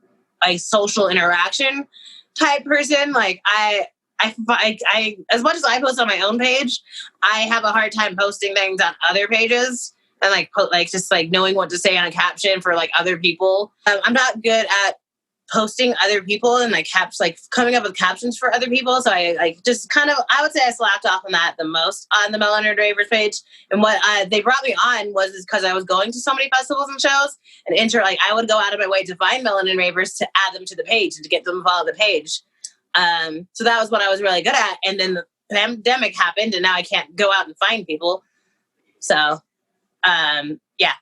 social interaction type person. Like I as much as I post on my own page, I have a hard time posting things on other pages and like just like knowing what to say on a caption for like other people. I'm not good at posting other people and like coming up with captions for other people. So I like just kind of, I would say I slapped off on that the most on the Melanin Ravers page. And what they brought me on was because I was going to so many festivals and shows and I would go out of my way to find Melanin Ravers to add them to the page and to get them to follow the page. So that was what I was really good at. And then the pandemic happened and now I can't go out and find people. So, yeah,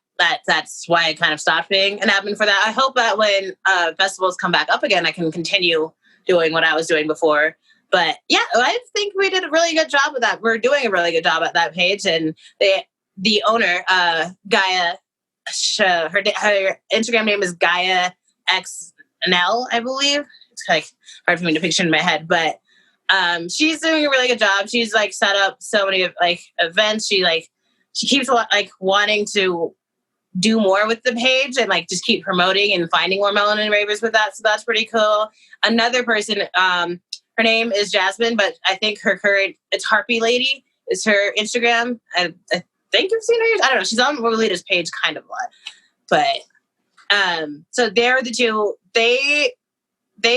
that's why I kind of stopped being an admin for that. I hope that when festivals come back up again, I can continue doing what I was doing before. But yeah, I think we did a really good job with that. We're doing a really good job at that page. And the owner, Gaia, her Instagram name is Gaia XNL, I believe. It's like hard for me to picture in my head, but she's doing a really good job. She's like set up so many like events. She keeps like wanting to do more with the page and like just keep promoting and finding more Melanin Ravers with that. So that's pretty cool. Another person, her name is Jasmine, but I think it's Harpy Lady is her Instagram. I think you've seen her. I don't know. She's on Rolita's page kind of a lot, but so they're the two. They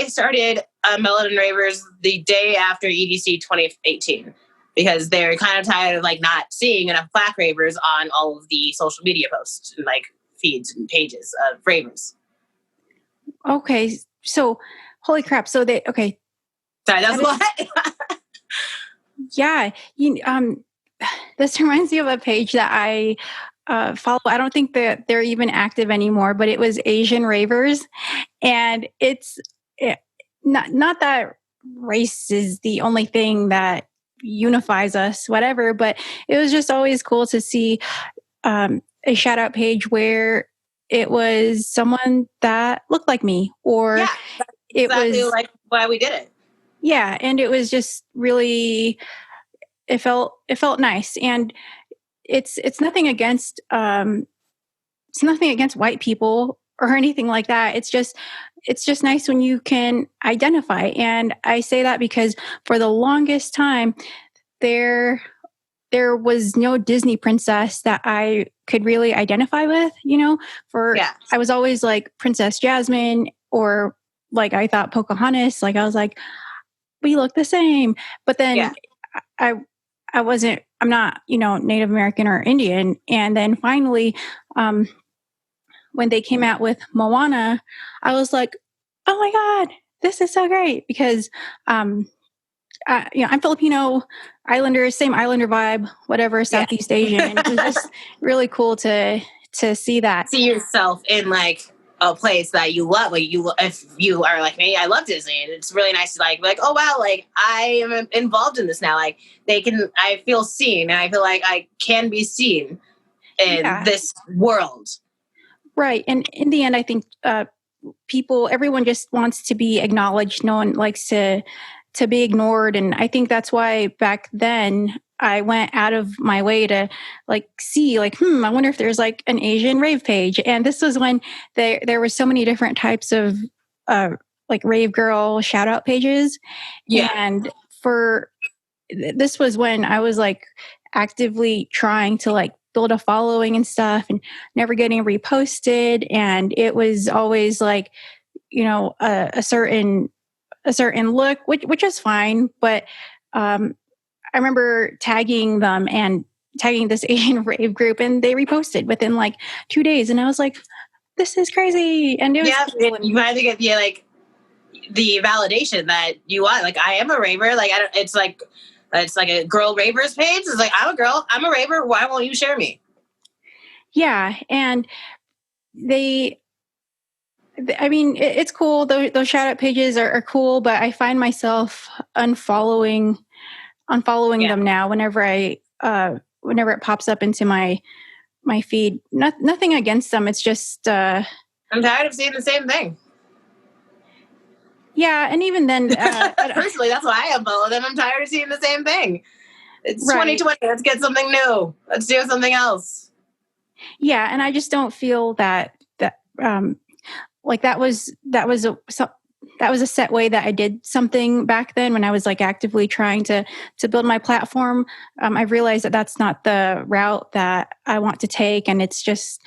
started Melanin Ravers the day after EDC 2018 because they're kind of tired of like not seeing enough Black ravers on all of the social media posts and like feeds and pages of ravers.
Okay, so holy crap! So okay.
Sorry, that's a lot.
Yeah, this reminds me of a page that I follow. I don't think that they're even active anymore, but it was Asian Ravers, and it's not that race is the only thing that unifies us, whatever, but it was just always cool to see a shout out page where it was someone that looked like me, or it was
like why we did it.
Yeah, and it was just really, it felt nice, and it's nothing against white people or anything like that. It's just nice when you can identify. And I say that because for the longest time, there was no Disney princess that I could really identify with, I was always like Princess Jasmine, or like I thought Pocahontas, like I was like, we look the same. But then I'm not, Native American or Indian. And then finally, when they came out with Moana, I was like, oh my God, this is so great, because I'm Filipino, Islander, same Islander vibe, whatever, Southeast Asian. And it was just really cool to see that.
See yourself in like a place that you love, like if you are like me, I love Disney, and it's really nice to like be like, oh wow, like I am involved in this now. Like I feel seen, and I feel like I can be seen in this world.
Right. And in the end, I think everyone just wants to be acknowledged. No one likes to be ignored. And I think that's why back then I went out of my way to like see like, I wonder if there's like an Asian rave page. And this was when there were so many different types of like rave girl shout out pages.
Yeah.
And this was when I was like actively trying to like build a following and stuff and never getting reposted. And it was always like, a certain look, which is fine. But I remember tagging them and tagging this Asian rave group, and they reposted within like 2 days. And I was like, this is crazy. And it was cool.
You either get the validation that you want. Like, I am a raver. Like, it's like a girl ravers page. It's like, I'm a girl, I'm a raver. Why won't you share me?
Yeah. And it's cool. Those shout out pages are cool, but I find myself unfollowing them now whenever whenever it pops up into my feed. Nothing against them. It's just
I'm tired of seeing the same thing.
Yeah, and even then,
personally, that's why I unfollow them. I'm tired of seeing the same thing. It's 2020. Let's get something new. Let's do something else.
Yeah, and I just don't feel that like that was a set way that I did something back then when I was like actively trying to build my platform. I realized that that's not the route that I want to take, and it's just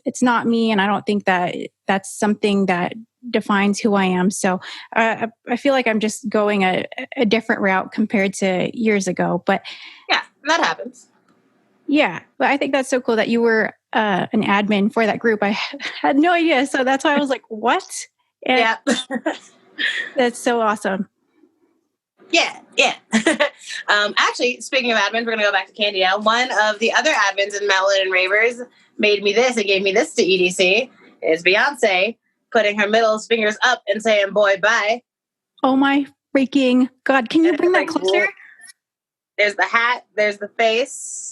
it's not me, and I don't think that that's something that defines who I am. So I feel like I'm just going a different route compared to years ago. But
yeah, that happens.
Yeah, but I think that's so cool that you were an admin for that group. I had no idea. So that's why I was like, what? And
yeah.
That's so awesome.
Yeah. Actually, speaking of admins, we're going to go back to Kandi now. One of the other admins in Melon and Ravers made me this and gave me this to EDC. Is Beyonce putting her middle fingers up and saying, boy, bye.
Oh my freaking God. Can you bring that closer?
There's the hat. There's the face.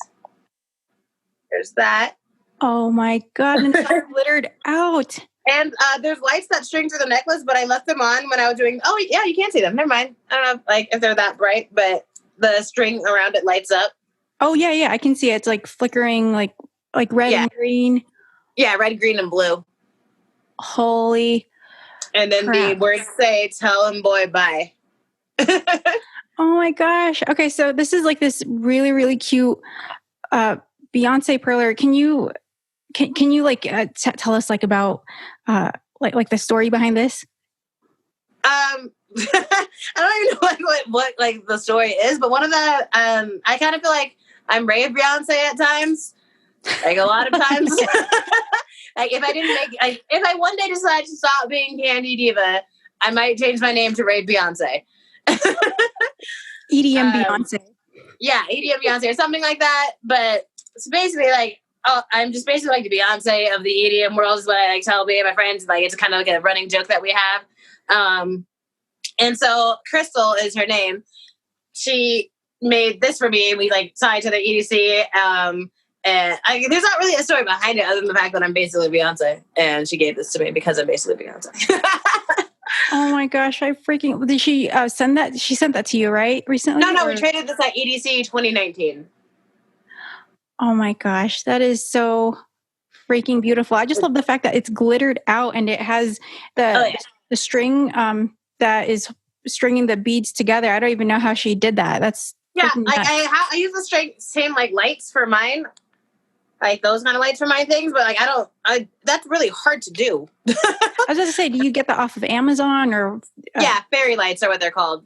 There's that.
Oh my God. And it's glittered out.
And there's lights that string through the necklace, but I left them on when I was doing... Oh, yeah, you can't see them. Never mind. I don't know if they're that bright, but the string around it lights up.
Oh, yeah. I can see it. It's like flickering like red and green.
Yeah, red, green, and blue.
Holy
And then
crap.
The words say, tell him boy bye.
Oh my gosh. Okay, so this is like this really, really cute Beyonce perler. Can you like tell us like about like the story behind this?
I don't even know what like the story is, but one of the I kind of feel like I'm Rave Beyonce at times, like a lot of times. Like if I one day decide to stop being Kandi Diva, I might change my name to Rave Beyonce.
EDM Beyonce.
Yeah, EDM Beyonce or something like that. But it's basically like, I'm just basically like the Beyonce of the EDM world is what I like tell me and my friends. Like it's kind of like a running joke that we have. And so Crystal is her name. She made this for me. We like saw each other at EDC. And there's not really a story behind it other than the fact that I'm basically Beyonce. And she gave this to me because I'm basically Beyonce.
Oh my gosh, did she send that? She sent that to you, right? Recently?
No, we traded this at EDC 2019.
Oh my gosh, that is so freaking beautiful. I just love the fact that it's glittered out and it has the string that is stringing the beads together. I don't even know how she did that. That's
like I use the same like lights for mine. Like those kind of lights for my things, but like that's really hard to do.
I was going to say, do you get that off of Amazon or?
Yeah, fairy lights are what they're called.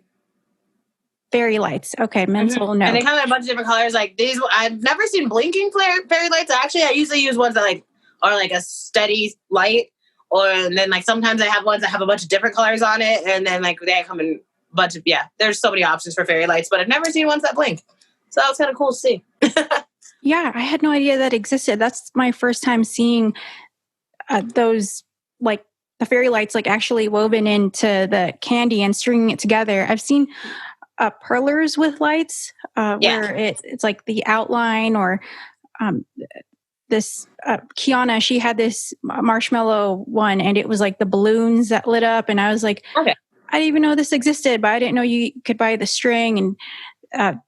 Fairy lights. Okay, mental note.
And they come in a bunch of different colors. Like these, I've never seen blinking fairy lights. Actually, I usually use ones that like are like a steady light, and then like sometimes I have ones that have a bunch of different colors on it, and then like they come in a bunch of There's so many options for fairy lights, but I've never seen ones that blink. So that was kind of cool to see.
Yeah, I had no idea that existed. That's my first time seeing those like the fairy lights like actually woven into the candy and stringing it together. I've seen perlers with lights where it's like the outline or um, this Kiana, she had this marshmallow one and it was like the balloons that lit up. And I was like,
Okay.
I didn't even know this existed, but I didn't know you could buy the string and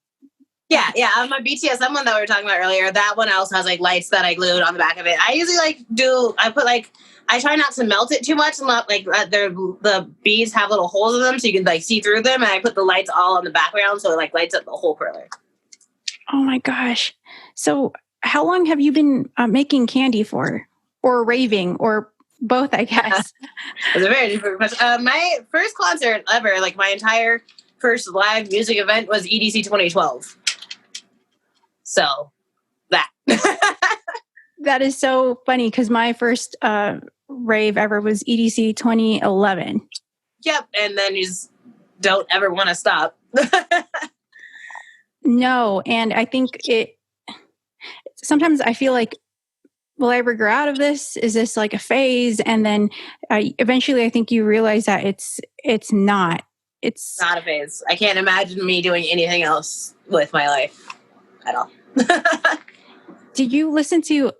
yeah. On my BTS, one that we were talking about earlier, that one also has like lights that I glued on the back of it. I usually I try not to melt it too much and not like the beads have little holes in them so you can like see through them. And I put the lights all on the background so it like lights up the whole perler.
Oh my gosh. So how long have you been making candy for, or raving, or both, I guess?
It's a very different question. My first concert ever, like my entire first live music event was EDC 2012. So that.
That is so funny because my first rave ever was EDC 2011.
Yep. And then you just don't ever want to stop.
No. And I think sometimes I feel like, will I ever grow out of this? Is this like a phase? And then eventually I think you realize that it's not. It's
not a phase. I can't imagine me doing anything else with my life at all.
Did you listen to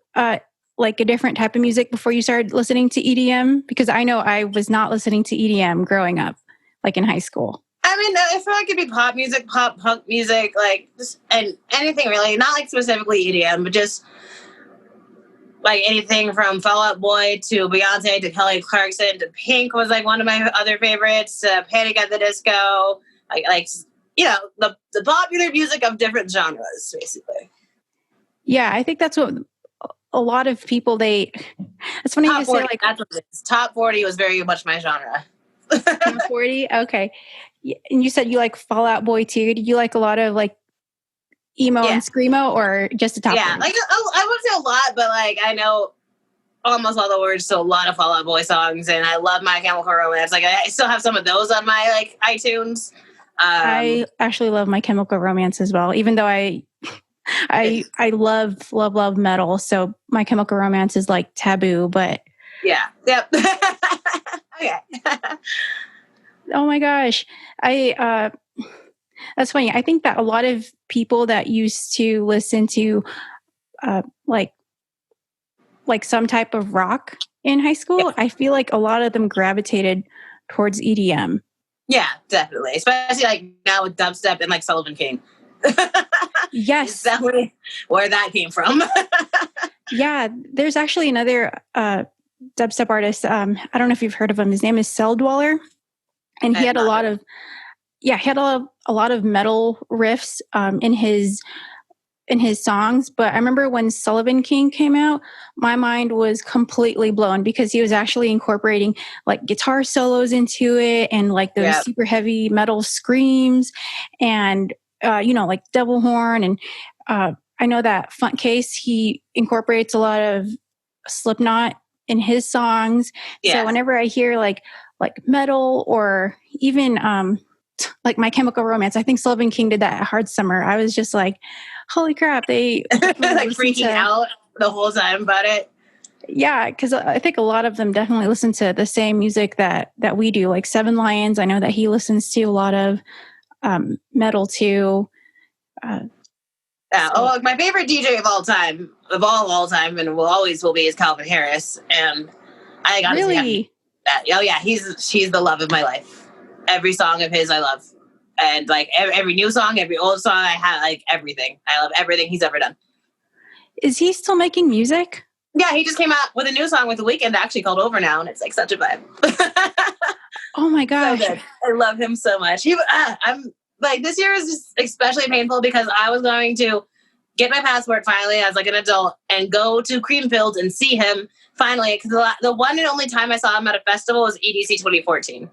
like a different type of music before you started listening to EDM? Because I know I was not listening to EDM growing up, like in high school.
I mean, I feel like it'd be pop music, pop punk music, like just, and anything really, not like specifically EDM, but just like anything from Fall Out Boy to Beyonce to Kelly Clarkson to Pink was like one of my other favorites. Panic at the Disco, like you know the popular music of different genres, basically.
Yeah, I think that's what a lot of people it's funny
Top
to
40,
say like
that's what it is. Top 40 was very much my genre.
Top 40. Okay, and you said you like Fall Out Boy too. Did you like a lot of like emo and screamo, or just the top?
Yeah,
40?
like I wouldn't say a lot, but like I know almost all the words to a lot of Fall Out Boy songs, and I love My Chemical Romance. Like I still have some of those on my like iTunes.
I actually love My Chemical Romance as well, even though I love metal. So My Chemical Romance is like taboo, but
yep. Okay.
Oh my gosh, that's funny. I think that a lot of people that used to listen to like some type of rock in high school, I feel like a lot of them gravitated towards EDM.
Yeah, definitely. Especially like now with dubstep and like Sullivan King.
Yes.
Is that where that came from?
Yeah, there's actually another dubstep artist. I don't know if you've heard of him. His name is Cell Dweller. And he had a lot of metal riffs in his songs. But I remember when Sullivan King came out, my mind was completely blown because he was actually incorporating like guitar solos into it and like those super heavy metal screams and like devil horn. And I know that Funk Case, he incorporates a lot of Slipknot in his songs. So whenever I hear like metal or even like My Chemical Romance, I think Sullivan King did that at Hard Summer. I was just like, holy crap, they
like freaking out the whole time about it.
Yeah, because I think a lot of them definitely listen to the same music that we do. Like Seven Lions, I know that he listens to a lot of metal too.
My favorite DJ of all time, and will be is Calvin Harris, and I got
really
that. Oh yeah, she's the love of my life. Every song of his I love, and like every new song, every old song, I have like everything. I love everything he's ever done.
Is he still making music?
Yeah, he just came out with a new song with The Weeknd actually called Over Now, and it's like such a vibe.
Oh my gosh.
So good. I love him so much. I'm like, this year is just especially painful because I was going to get my passport finally as like an adult and go to Creamfields and see him finally. Because the one and only time I saw him at a festival was EDC 2014.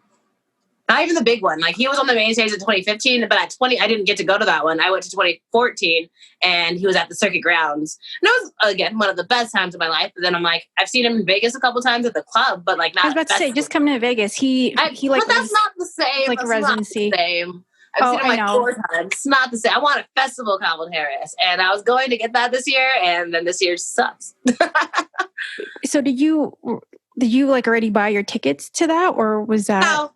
Not even the big one. Like he was on the main stage in 2015, but at 20, I didn't get to go to that one. I went to 2014 and he was at the circuit grounds. And it was, again, one of the best times of my life. But then I'm like, I've seen him in Vegas a couple times at the club, but like not.
I was about to say, just coming to Vegas. He like,
but that's not the same.
Like a residency.
Not the same. I've seen him like 4 times. It's not the same. I want a festival Calvin Harris. And I was going to get that this year. And then this year sucks.
So did you did you like already buy your tickets to that, or was that?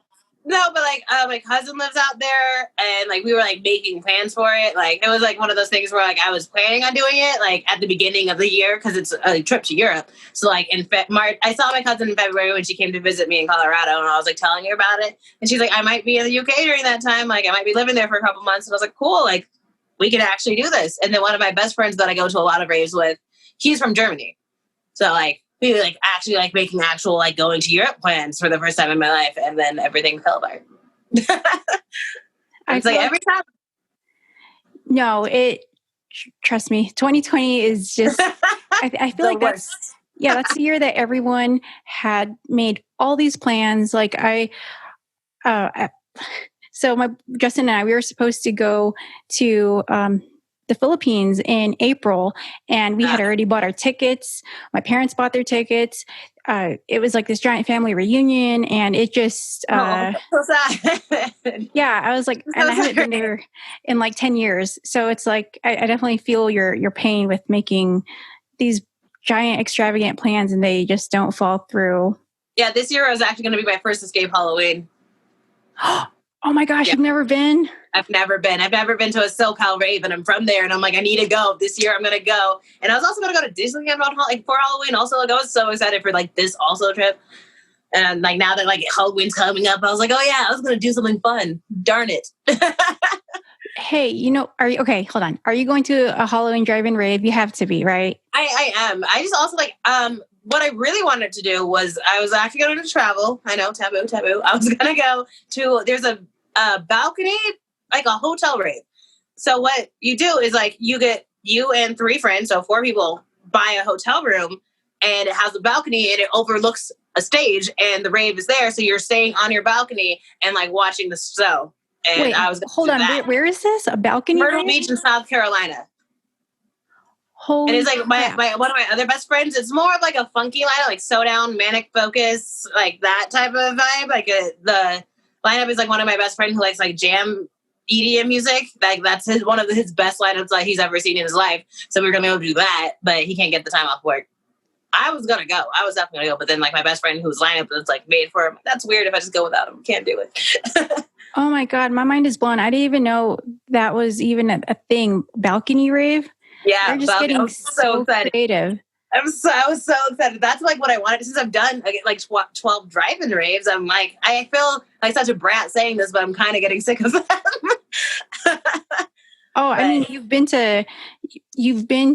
No, but like my cousin lives out there, and like we were like making plans for it. Like it was like one of those things where like I was planning on doing it like at the beginning of the year because it's a trip to Europe. So like in March, I saw my cousin in February when she came to visit me in Colorado, and I was like telling her about it, and she's like, I might be in the UK during that time. Like I might be living there for a couple months, and I was like, cool, like we can actually do this. And then one of my best friends that I go to a lot of raves with, he's from Germany, so like. We were like actually like making actual like going to Europe plans for the first time in my life, and then everything fell apart. It's like every time.
No, trust me, 2020 is just, I feel like that's the year that everyone had made all these plans. Like so Justin and I, we were supposed to go to, the Philippines in April, and we had already bought our tickets. My parents bought their tickets. It was like this giant family reunion, and it just,
so sad.
Yeah, I was like, and I haven't been there in like 10 years. So it's like, I definitely feel your pain with making these giant extravagant plans and they just don't fall through.
Yeah, this year was actually going to be my first escape Halloween.
Oh my gosh, You've never been?
I've never been. I've never been to a SoCal rave, and I'm from there, and I'm like, I need to go. This year I'm going to go. And I was also going to go to Disneyland for Halloween. Also, like I was so excited for like this also trip. And like now that like Halloween's coming up, I was like, oh yeah, I was going to do something fun. Darn it.
Hey, are you okay? Hold on. Are you going to a Halloween drive-in rave? You have to be, right?
I am. I just also like what I really wanted to do was I was actually going to travel. I know, taboo. I was going to go to, there's a balcony, like a hotel rave. So what you do is like you and 3 friends, so 4 people, buy a hotel room, and it has a balcony and it overlooks a stage, and the rave is there. So you're staying on your balcony and like watching the show. And
wait,
I was
hold on. Where is this? A balcony?
Myrtle Beach in South Carolina.
Holy
and it's like my one of my other best friends. It's more of like a funky lineup, like So Down, Manic Focus, like that type of vibe. Like the lineup is like one of my best friends who likes like jam EDM music. Like that's one of his best lineups like he's ever seen in his life. So we were gonna go do that, but he can't get the time off work. I was gonna go. I was definitely gonna go, but then like my best friend whose lineup was like made for him. That's weird if I just go without him. Can't do it.
Oh my God, my mind is blown. I didn't even know that was even a thing. Balcony rave.
Yeah,
they're just getting so creative.
I was so excited. That's like what I wanted since I've done like 12 drive-in raves. I'm like, I feel like such a brat saying this, but I'm kind of getting sick of them.
Oh, I mean, you've been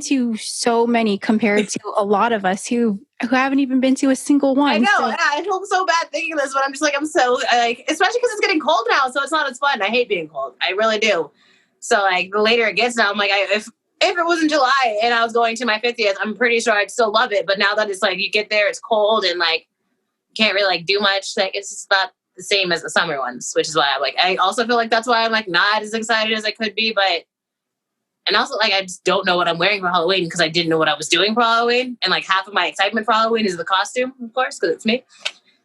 to so many compared to a lot of us who haven't even been to a single one.
I know. So. I feel so bad thinking this, but I'm just like, I'm so like, especially because it's getting cold now, so it's not as fun. I hate being cold. I really do. So like, the later it gets now, I'm like, if it was in July and I was going to my 50th, I'm pretty sure I'd still love it. But now that it's like you get there, it's cold and like can't really like do much. Like it's just not the same as the summer ones, which is why I'm like, I also feel like that's why I'm like not as excited as I could be, but. And also, like, I just don't know what I'm wearing for Halloween because I didn't know what I was doing for Halloween. And, like, half of my excitement for Halloween is the costume, of course, because it's me.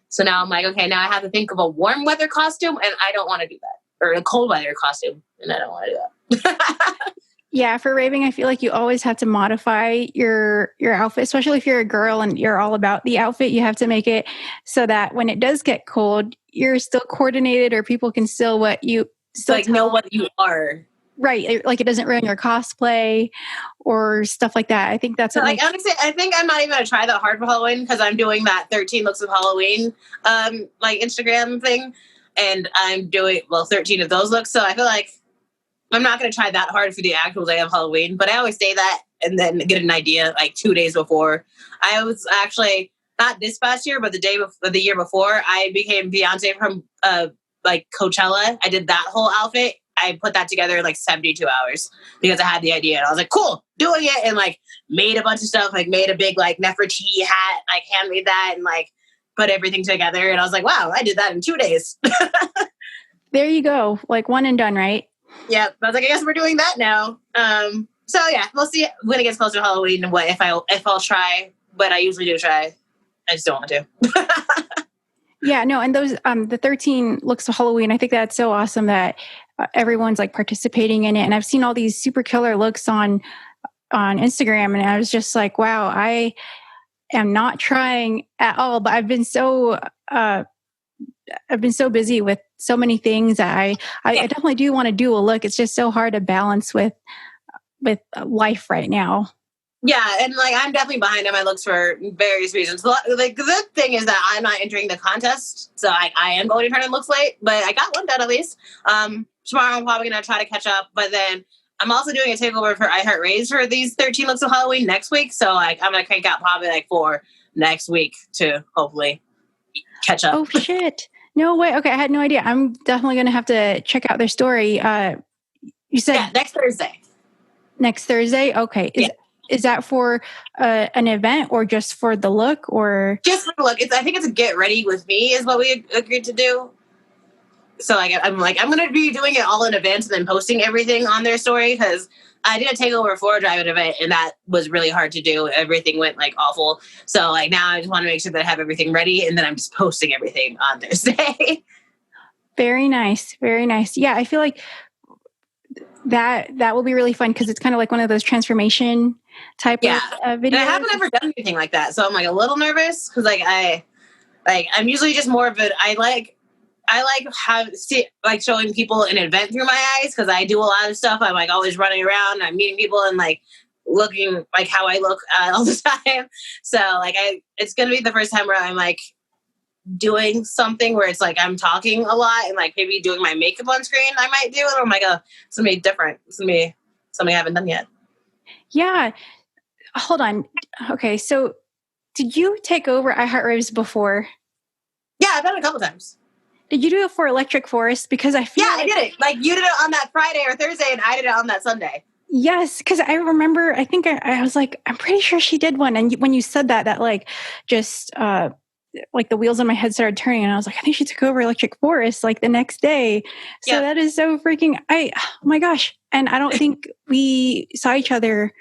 So now I'm like, okay, now I have to think of a warm weather costume, and I don't want to do that. Or a cold weather costume, and I don't want to do that.
Yeah, for raving, I feel like you always have to modify your outfit, especially if you're a girl and you're all about the outfit. You have to make it so that when it does get cold, you're still coordinated or people can still know
what you are.
Right. Like it doesn't ruin your cosplay or stuff like that. I think that's what
honestly, I think I'm not even going to try that hard for Halloween because I'm doing that 13 looks of Halloween like Instagram thing. And I'm doing, 13 of those looks. So I feel like I'm not going to try that hard for the actual day of Halloween. But I always say that and then get an idea like 2 days before. I was actually, not this past year, but the year before, I became Beyonce from like Coachella. I did that whole outfit. I put that together in like 72 hours because I had the idea and I was like, cool, doing it. And like made a bunch of stuff, like made a big like Nefertiti hat, like handmade that and like put everything together. And I was like, wow, I did that in 2 days.
There you go. Like one and done, right?
Yeah. I was like, I guess we're doing that now. So yeah, we'll see when it gets closer to Halloween and what if I'll try, but I usually do try. I just don't want to.
Yeah, no. And those, the 13 looks of Halloween, I think that's so awesome that everyone's like participating in it. And I've seen all these super killer looks on Instagram. And I was just like, wow, am not trying at all, but I've been so busy with so many things that I definitely do want to do a look. It's just so hard to balance with life right now.
Yeah, and like I'm definitely behind on my looks for various reasons. Like the good thing is that I'm not entering the contest, so I am going to turn in looks late, but I got one done at least. Tomorrow I'm probably gonna try to catch up, but then I'm also doing a takeover for I Heart Raves for these 13 looks of Halloween next week. So like I'm gonna crank out probably like 4 next week to hopefully catch up.
Oh shit! No way. Okay, I had no idea. I'm definitely gonna have to check out their story. You said
next Thursday.
Next Thursday. Okay. Is that for an event or just for the look or
just for the look? I think it's a get ready with me is what we agreed to do. So I'm going to be doing it all in advance and then posting everything on their story because I did a takeover for a drive-in event and that was really hard to do. Everything went like awful. So like now I just want to make sure that I have everything ready and then I'm just posting everything on Thursday.
Very nice. Very nice. Yeah, I feel like that will be really fun because it's kind of like one of those transformation type of videos.
And I haven't ever done anything like that, so I'm like a little nervous because I'm usually just more of it. I like showing people an event through my eyes because I do a lot of stuff. I'm like always running around. I'm meeting people and like looking like how I look all the time. So like it's gonna be the first time where I'm like doing something where it's like I'm talking a lot and like maybe doing my makeup on screen. I might do it. I'm like, it's gonna be different. It's gonna be something I haven't done yet.
Yeah. Hold on. Okay, so did you take over I Heart Raves before?
Yeah, I've done it a couple times.
Did you do it for Electric Forest? Because I feel
I did it. Like you did it on that Friday or Thursday, and I did it on that Sunday.
Yes, because I remember. I think I was like, I'm pretty sure she did one. And when you said that like just like the wheels in my head started turning, and I was like, I think she took over Electric Forest like the next day. So that is so freaking. Oh my gosh! And I don't think we saw each other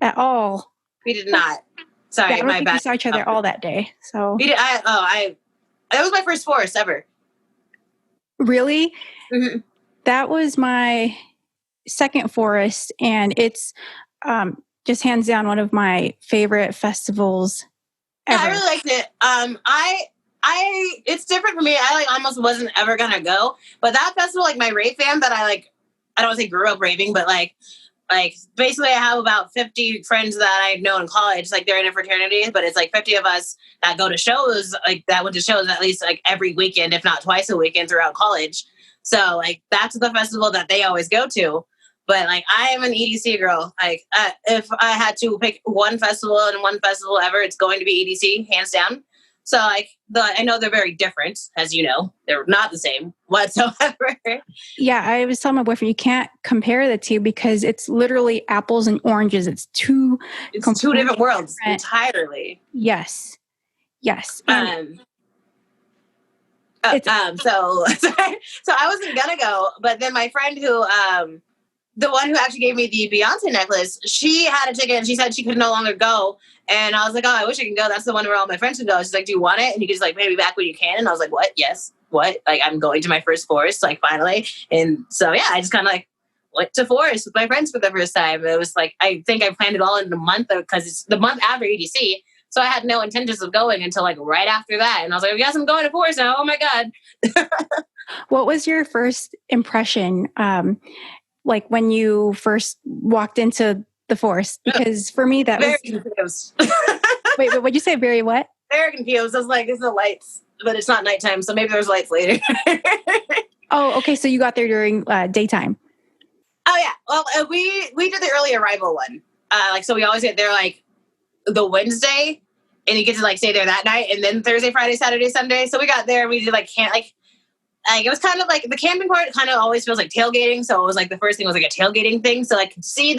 at all.
We did not. Sorry,
my bad. We saw each other all that day. So
we did. That was my first forest ever.
Really?
Mm-hmm.
That was my second forest, and it's just hands down one of my favorite festivals ever.
Yeah, I really liked it. It's different for me. I like almost wasn't ever gonna go, but that festival, like my rave fam that I don't want to say grew up raving, but like basically I have about 50 friends that I know in college. Like they're in a fraternity, but it's like 50 of us that go to shows, like that went to shows at least like every weekend, if not twice a weekend throughout college. So like that's the festival that they always go to. But like I am an EDC girl. Like if I had to pick one festival and one festival ever, it's going to be EDC, hands down. So like I know they're very different, as you know, they're not the same whatsoever.
Yeah, I was telling my boyfriend you can't compare the two because it's literally apples and oranges. It's two
different worlds entirely.
Yes.
So I wasn't gonna go, but then my friend who the one who actually gave me the Beyonce necklace, she had a ticket and she said she could no longer go. And I was like, I wish I could go. That's the one where all my friends can go. She's like, do you want it? And you can just like pay me back when you can. And I was like, what? Yes. What? Like I'm going to my first forest, like finally. And so, yeah, I just kind of like went to forest with my friends for the first time. It was like, I think I planned it all in the month because it's the month after EDC. So I had no intentions of going until like right after that. And I was like, yes, I'm going to forest now. Oh my God.
What was your first impression? Like when you first walked into the forest? Because for me, that
very
was...
confused.
Wait, what'd you say? Very what?
Very confused. I was like, there's no lights, but it's not nighttime, so maybe there's lights later.
Oh, okay. So you got there during daytime.
Oh, yeah. Well, we did the early arrival one. So we always get there like the Wednesday, and you get to like stay there that night, and then Thursday, Friday, Saturday, Sunday. So we got there, and we did like it was kind of like the camping part kind of always feels like tailgating. So it was like the first thing was like a tailgating thing. So I could see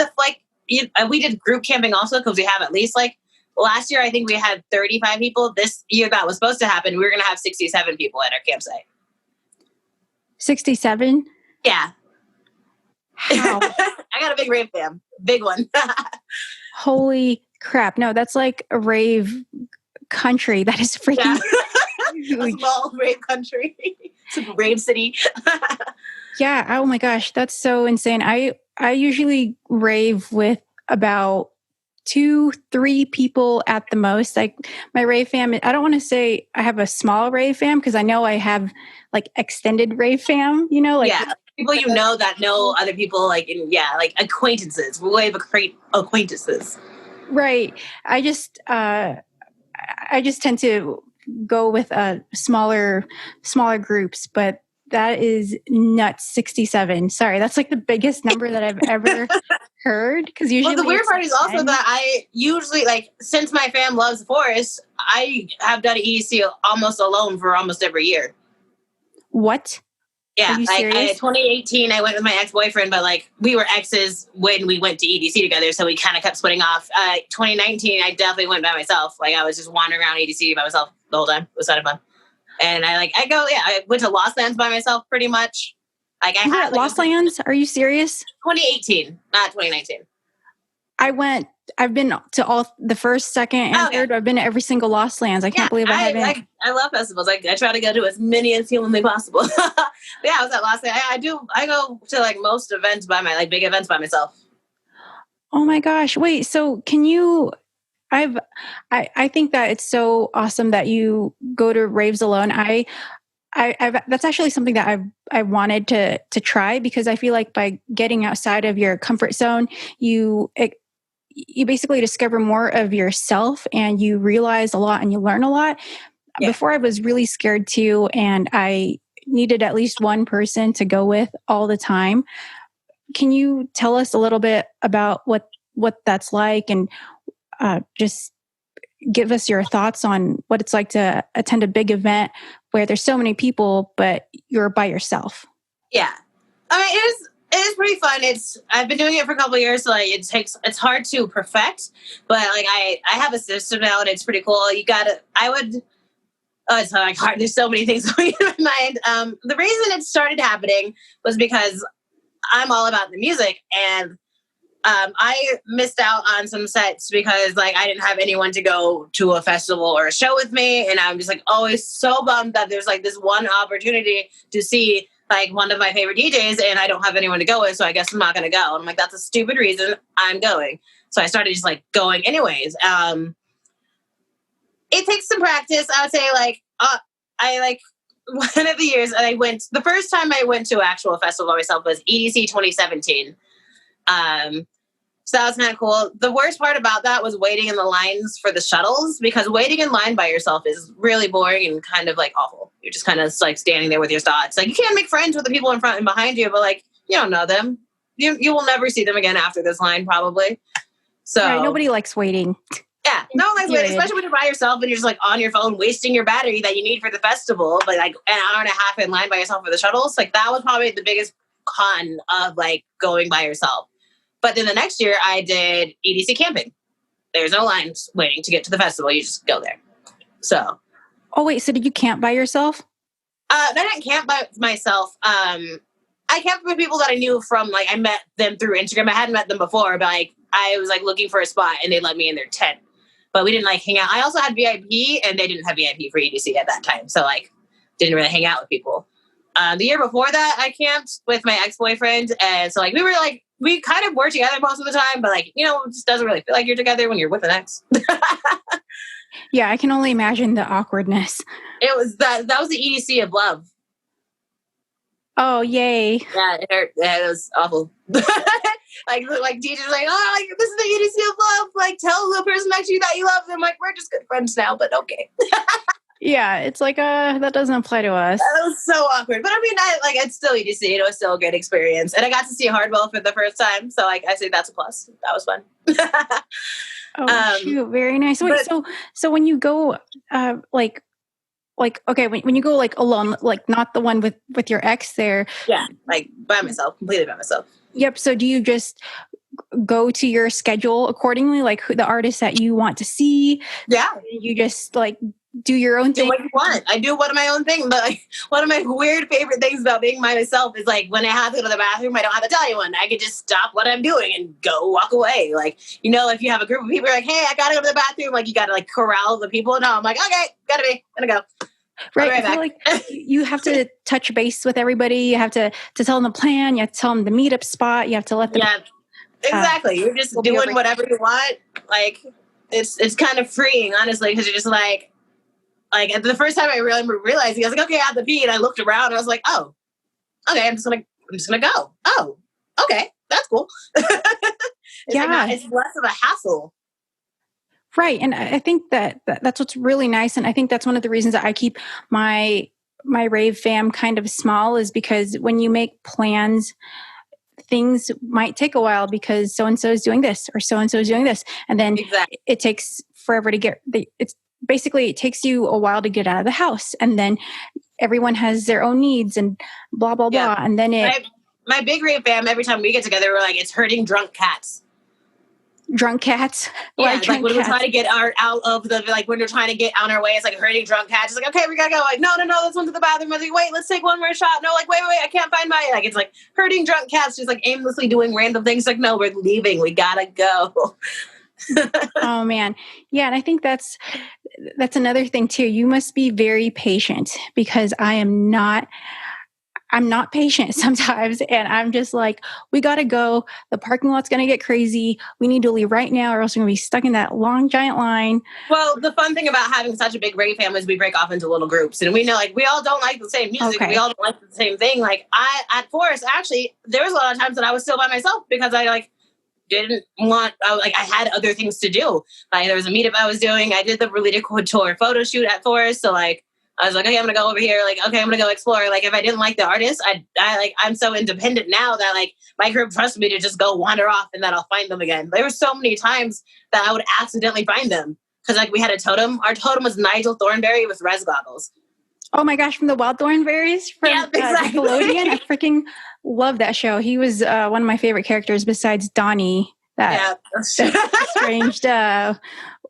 we did group camping also because we have at least like last year, I think we had 35 people. This year that was supposed to happen, we were going to have 67 people at our campsite.
67?
Yeah.
Wow.
I got a big rave fam. Big one.
Holy crap. No, that's like a rave country. That is freaking
huge. A small rave country. It's a rave city.
Yeah. Oh my gosh. That's so insane. I usually rave with about 2-3 people at the most. Like my rave fam, I don't want to say I have a small rave fam because I know I have like extended rave fam, like
people that know other people, like like acquaintances, way of acquaintances.
Right. I just tend to go with smaller groups, but that is nuts. 67. Sorry, that's like the biggest number that I've ever heard. Because usually,
the weird part is also that I usually, like, since my fam loves the forest, I have done EDC almost alone for almost every year.
What?
Yeah, like 2018, I went with my ex-boyfriend, but like we were exes when we went to EDC together, so we kind of kept splitting off. 2019, I definitely went by myself. Like I was just wandering around EDC by myself the whole time. It was kind of fun. And I went to Lost Lands by myself pretty much. Like I had
Lost Lands. Are you serious?
2018, not 2019.
I've been to all the first, second, and third. I've been to every single Lost Lands. I can't believe I haven't.
I love festivals. I try to go to as many as humanly possible. I was at Lost Lands. I go to like most events big events by myself.
Oh my gosh! Wait, so can you? I think that it's so awesome that you go to raves alone. I've that's actually something that I wanted to try because I feel like by getting outside of your comfort zone, you basically discover more of yourself and you realize a lot and you learn a lot. Yeah. Before I was really scared too, and I needed at least one person to go with all the time. Can you tell us a little bit about what that's like and just give us your thoughts on what it's like to attend a big event where there's so many people, but you're by yourself?
Yeah. I mean, it is pretty fun. I've been doing it for a couple of years, so like it's hard to perfect, but like I have a system now and it's pretty cool. It's like hard. There's so many things going in my mind. The reason it started happening was because I'm all about the music, and I missed out on some sets because like I didn't have anyone to go to a festival or a show with me, and I'm just like always so bummed that there's like this one opportunity to see like one of my favorite DJs and I don't have anyone to go with, so I guess I'm not going to go. And I'm like, that's a stupid reason. I'm going. So I started just like going anyways. It takes some practice. I would say like, I like one of the years the first time I went to an actual festival by myself was EDC 2017. So that was kind of cool. The worst part about that was waiting in the lines for the shuttles, because waiting in line by yourself is really boring and kind of like awful. You're just kind of like standing there with your thoughts. Like you can't make friends with the people in front and behind you, but like you don't know them. You will never see them again after this line probably. So
nobody likes waiting.
Yeah, no one likes waiting, especially when you're by yourself and you're just like on your phone wasting your battery that you need for the festival, but like an hour and a half in line by yourself for the shuttles. Like that was probably the biggest con of like going by yourself. But then the next year I did EDC camping. There's no lines waiting to get to the festival. You just go there. So.
Oh, wait. So did you camp by yourself?
I didn't camp by myself. I camped with people that I knew from, like, I met them through Instagram. I hadn't met them before, but like I was like looking for a spot and they let me in their tent. But we didn't like hang out. I also had VIP and they didn't have VIP for EDC at that time. So like didn't really hang out with people. The year before that, I camped with my ex-boyfriend. And so like we kind of were together most of the time, but like, it just doesn't really feel like you're together when you're with an ex.
Yeah, I can only imagine the awkwardness.
It was that was the EDC of love.
Oh, yay.
Yeah, it hurt. Yeah, it was awful. like teachers like, oh, like, this is the EDC of love. Like, tell the person next to you that you love them. Like, we're just good friends now, but okay.
Yeah, it's like, that doesn't apply to us.
That was so awkward. But I mean, it's still EDC. It was still a great experience. And I got to see Hardwell for the first time. So, like, I say that's a plus. That was fun.
Oh, shoot. Very nice. Wait, so when you go, okay, when you go like alone, like not the one with your ex there.
Yeah, like by myself, completely by myself.
Yep. So do you just go to your schedule accordingly, like the artists that you want to see?
Yeah.
You just like do your own thing.
Do what you want. I do one of my own thing, but like one of my weird favorite things about being by myself is like when I have to go to the bathroom, I don't have to tell anyone. I can just stop what I'm doing and go walk away. Like, if you have a group of people, you're like, hey, I gotta go to the bathroom. Like you gotta like corral the people. No, I'm like, okay, gonna go.
Right. I feel like you have to touch base with everybody. You have to tell them the plan. You have to tell them the meetup spot. You have to let them.
Yeah, exactly. You're just doing whatever you want. Like it's kind of freeing, honestly, because you're just like the first time I really realized, I was like, okay, I have to pee, and I looked around, and I was like, oh, okay, I'm just gonna go. Oh, okay, that's cool. It's less of a hassle.
Right. And I think that's what's really nice. And I think that's one of the reasons that I keep my rave fam kind of small, is because when you make plans, things might take a while because so-and-so is doing this or so-and-so is doing this. And then it takes forever to it takes you a while to get out of the house. And then everyone has their own needs and blah, blah, blah. And then
my big rave fam, every time we get together, we're like, it's herding drunk cats.
Drunk cats?
Yeah, like when we're trying to get out of the, like when we're trying to get on our way, it's like herding drunk cats. It's like, okay, we gotta go. Like, no, let's run to the bathroom. I was like, wait, let's take one more shot. No, like, wait, I can't find my, like, it's like herding drunk cats, just like aimlessly doing random things. Like, no, we're leaving. We gotta go.
Oh man. Yeah. And I think that's another thing too. You must be very patient, because I'm not patient sometimes. And I'm just like, we got to go. The parking lot's going to get crazy. We need to leave right now, or else we're going to be stuck in that long, giant line.
Well, the fun thing about having such a big rave family is we break off into little groups, and we know, like, we all don't like the same music. Okay. We all don't like the same thing. Like, at Forest, actually, there was a lot of times that I was still by myself because I didn't want, I had other things to do. Like, there was a meetup I was doing. I did the Rolita Couture photo shoot at Forest. So I was like, okay, I'm going to go over here. Like, okay, I'm going to go explore. Like, if I didn't like the artist, I'm so independent now that my group trusts me to just go wander off and that I'll find them again. There were so many times that I would accidentally find them. Cause we had a totem. Our totem was Nigel Thornberry with res goggles.
Oh my gosh, from the Wild Thornberries from
exactly.
Nickelodeon. I freaking love that show. He was one of my favorite characters besides Donnie, that estranged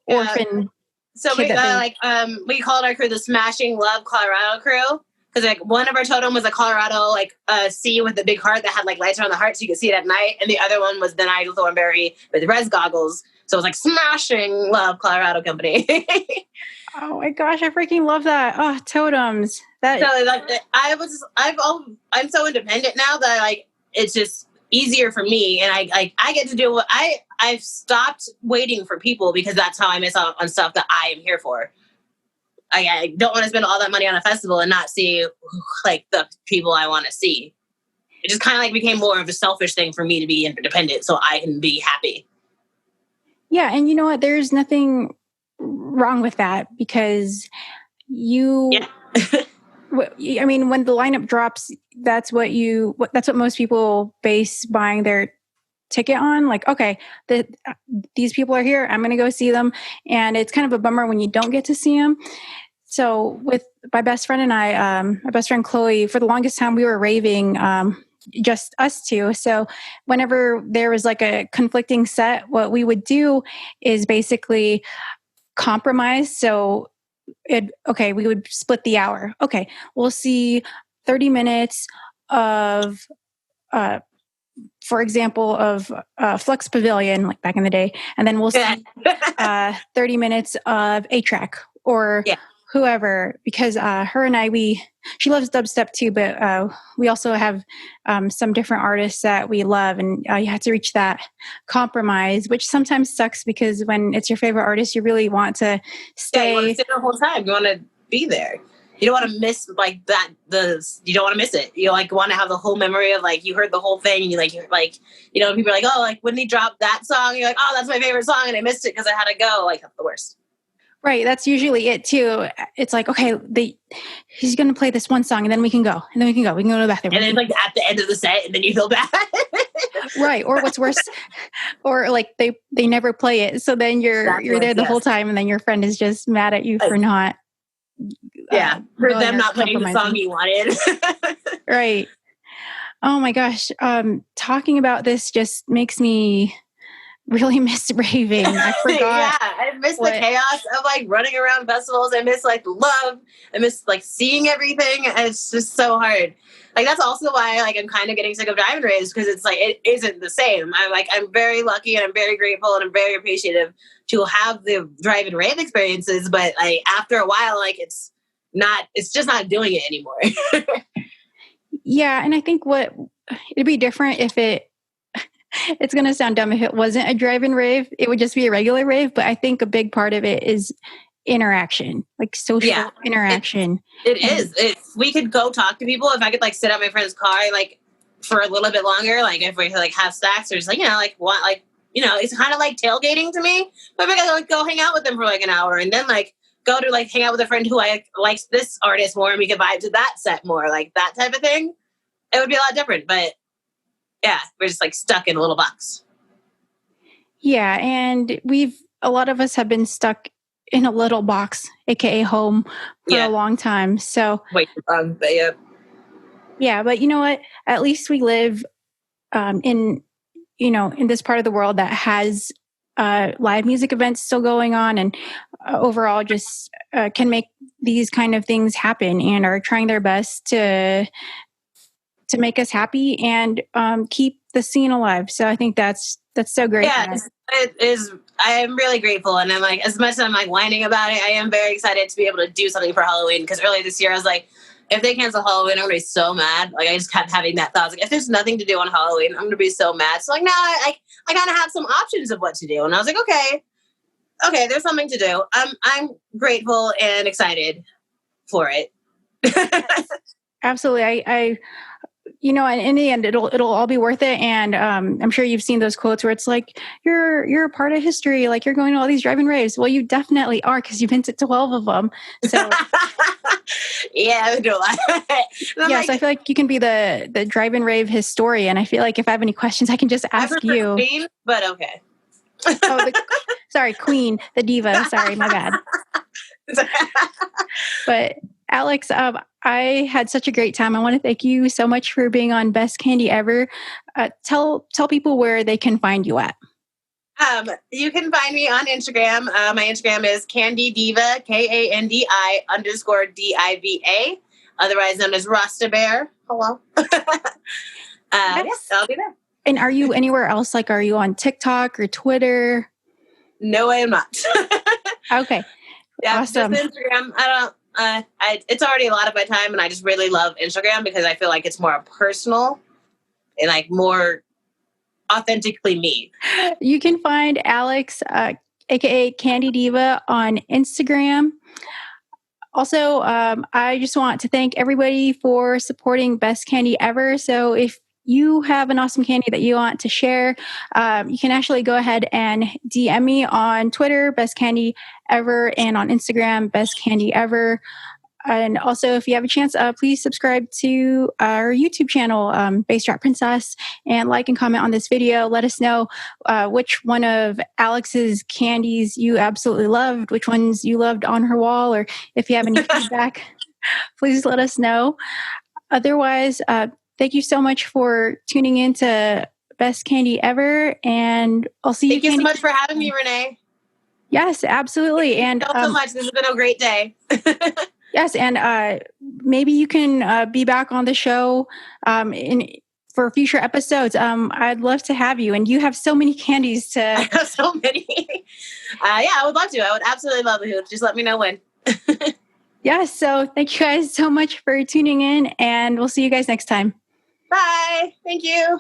orphan.
So we called our crew the Smashing Love Colorado crew, because one of our totem was a Colorado sea with a big heart that had lights around the heart so you could see it at night, and the other one was the Nigel Thornberry with res goggles. So it was Smashing Love Colorado Company.
Oh my gosh, I freaking love that. Oh, totems.
I'm so independent now that it's just easier for me, and I get to do what I've stopped waiting for people, because that's how I miss out on stuff that I am here for. I don't want to spend all that money on a festival and not see the people I want to see. It just kind of became more of a selfish thing for me to be independent so I can be happy.
Yeah, and you know what? There's nothing wrong with that, because I mean, when the lineup drops, that's what most people base buying their ticket on. Okay, these people are here, I'm going to go see them. And it's kind of a bummer when you don't get to see them. So with my best friend and I, my best friend Chloe, for the longest time we were raving, just us two. So whenever there was a conflicting set, what we would do is basically compromise. So we would split the hour. Okay, we'll see 30 minutes of, for example, of Flux Pavilion, back in the day. And then we'll see 30 minutes of A-Track or whoever, because her and I, she loves dubstep too, but we also have some different artists that we love, and you have to reach that compromise, which sometimes sucks, because when it's your favorite artist, you really want to stay.
You want to stay the whole time. You want to be there. You don't want to miss that. You don't want to miss it. You want to have the whole memory of you heard the whole thing, and people are oh, when he dropped that song, you're oh, that's my favorite song, and I missed it because I had to go. That's the worst.
Right. That's usually it too. It's okay, he's going to play this one song, and then we can go. We can go to the bathroom.
And then at the end of the set, and then you feel bad.
Right. Or what's worse, or they never play it. So then you're there the whole time, and then your friend is just mad at you for not.
For them not playing the song you wanted.
Right. Oh my gosh. Talking about this just makes me really miss raving. I forgot.
I miss the chaos of running around festivals. I miss the love. I miss seeing everything. And it's just so hard. That's also why I'm kind of getting sick of driving raves, because it's it isn't the same. I'm very lucky, and I'm very grateful, and I'm very appreciative to have the drive-in rave experiences. But after a while, it's just not doing it anymore.
Yeah, and I think it'd be different if it's going to sound dumb if it wasn't a drive-in rave. It would just be a regular rave. But I think a big part of it is interaction, like social interaction.
It is. We could go talk to people. If I could like sit at my friend's car, like for a little bit longer, like if we like have snacks or just like, like want like, it's kind of like tailgating to me. But if I could like go hang out with them for like an hour and then like go to like hang out with a friend who likes this artist more and we could vibe to that set more, like that type of thing, it would be a lot different. But yeah, we're just like stuck in a little box.
Yeah. And a lot of us have been stuck in a little box, AKA home, for a long time. So
wait, but yeah.
Yeah, but you know what? At least we live in this part of the world that has live music events still going on, and overall just can make these kind of things happen and are trying their best to make us happy and keep the scene alive. So I think that's so great.
Yeah, it is. I am really grateful, and I'm like, as much as I'm like whining about it, I am very excited to be able to do something for Halloween. Because earlier this year, I was like, if they cancel Halloween, I'm gonna be so mad. Like, I just kept having that thought. I was like, if there's nothing to do on Halloween, I'm gonna be so mad. So like, now I gotta have some options of what to do. And I was like, okay, there's something to do. I'm grateful and excited for it.
Absolutely. I and in the end, it'll all be worth it. And I'm sure you've seen those quotes where it's like, you're a part of history. Like, you're going to all these drive-in raves. Well, you definitely are, because you've been to 12 of them. So
yeah,
so I feel like you can be the drive-in rave historian. I feel like if I have any questions, I can just ask you.
Queen, but okay.
Sorry, Queen, the diva. Sorry, my bad. But Alex, I had such a great time. I want to thank you so much for being on Best Kandi Ever. Tell people where they can find you at.
You can find me on Instagram. My Instagram is Kandi Diva, KANDI _DIVA, otherwise known as Rasta Bear. Hello. Yes, I'll be there.
And are you anywhere else? Like, are you on TikTok or Twitter?
No, I am not.
Okay.
Yeah,
awesome.
Just Instagram. It's already a lot of my time, and I just really love Instagram because I feel like it's more personal and like more authentically me.
You can find Alex, aka Kandi Diva, on Instagram. Also, I just want to thank everybody for supporting Best Kandi Ever. So if you have an awesome candy that you want to share, you can actually go ahead and DM me on Twitter, Best Kandi Ever, and on Instagram, Best Kandi Ever. And also, if you have a chance, please subscribe to our YouTube channel, Bassdropprincess, and like and comment on this video. Let us know which one of Alex's candies you absolutely loved, which ones you loved on her wall, or if you have any feedback, please let us know. Otherwise, thank you so much for tuning in to Best Kandi Ever, and I'll see you.
Thank you so much for having me, Renee.
Yes, absolutely.
Thank you so much. This has been a great day.
Yes, and maybe you can be back on the show for future episodes. I'd love to have you, and you have so many candies to.
I have so many. Yeah, I would love to. I would absolutely love to. Just let me know when.
Yeah, so thank you guys so much for tuning in, and we'll see you guys next time.
Bye. Thank you.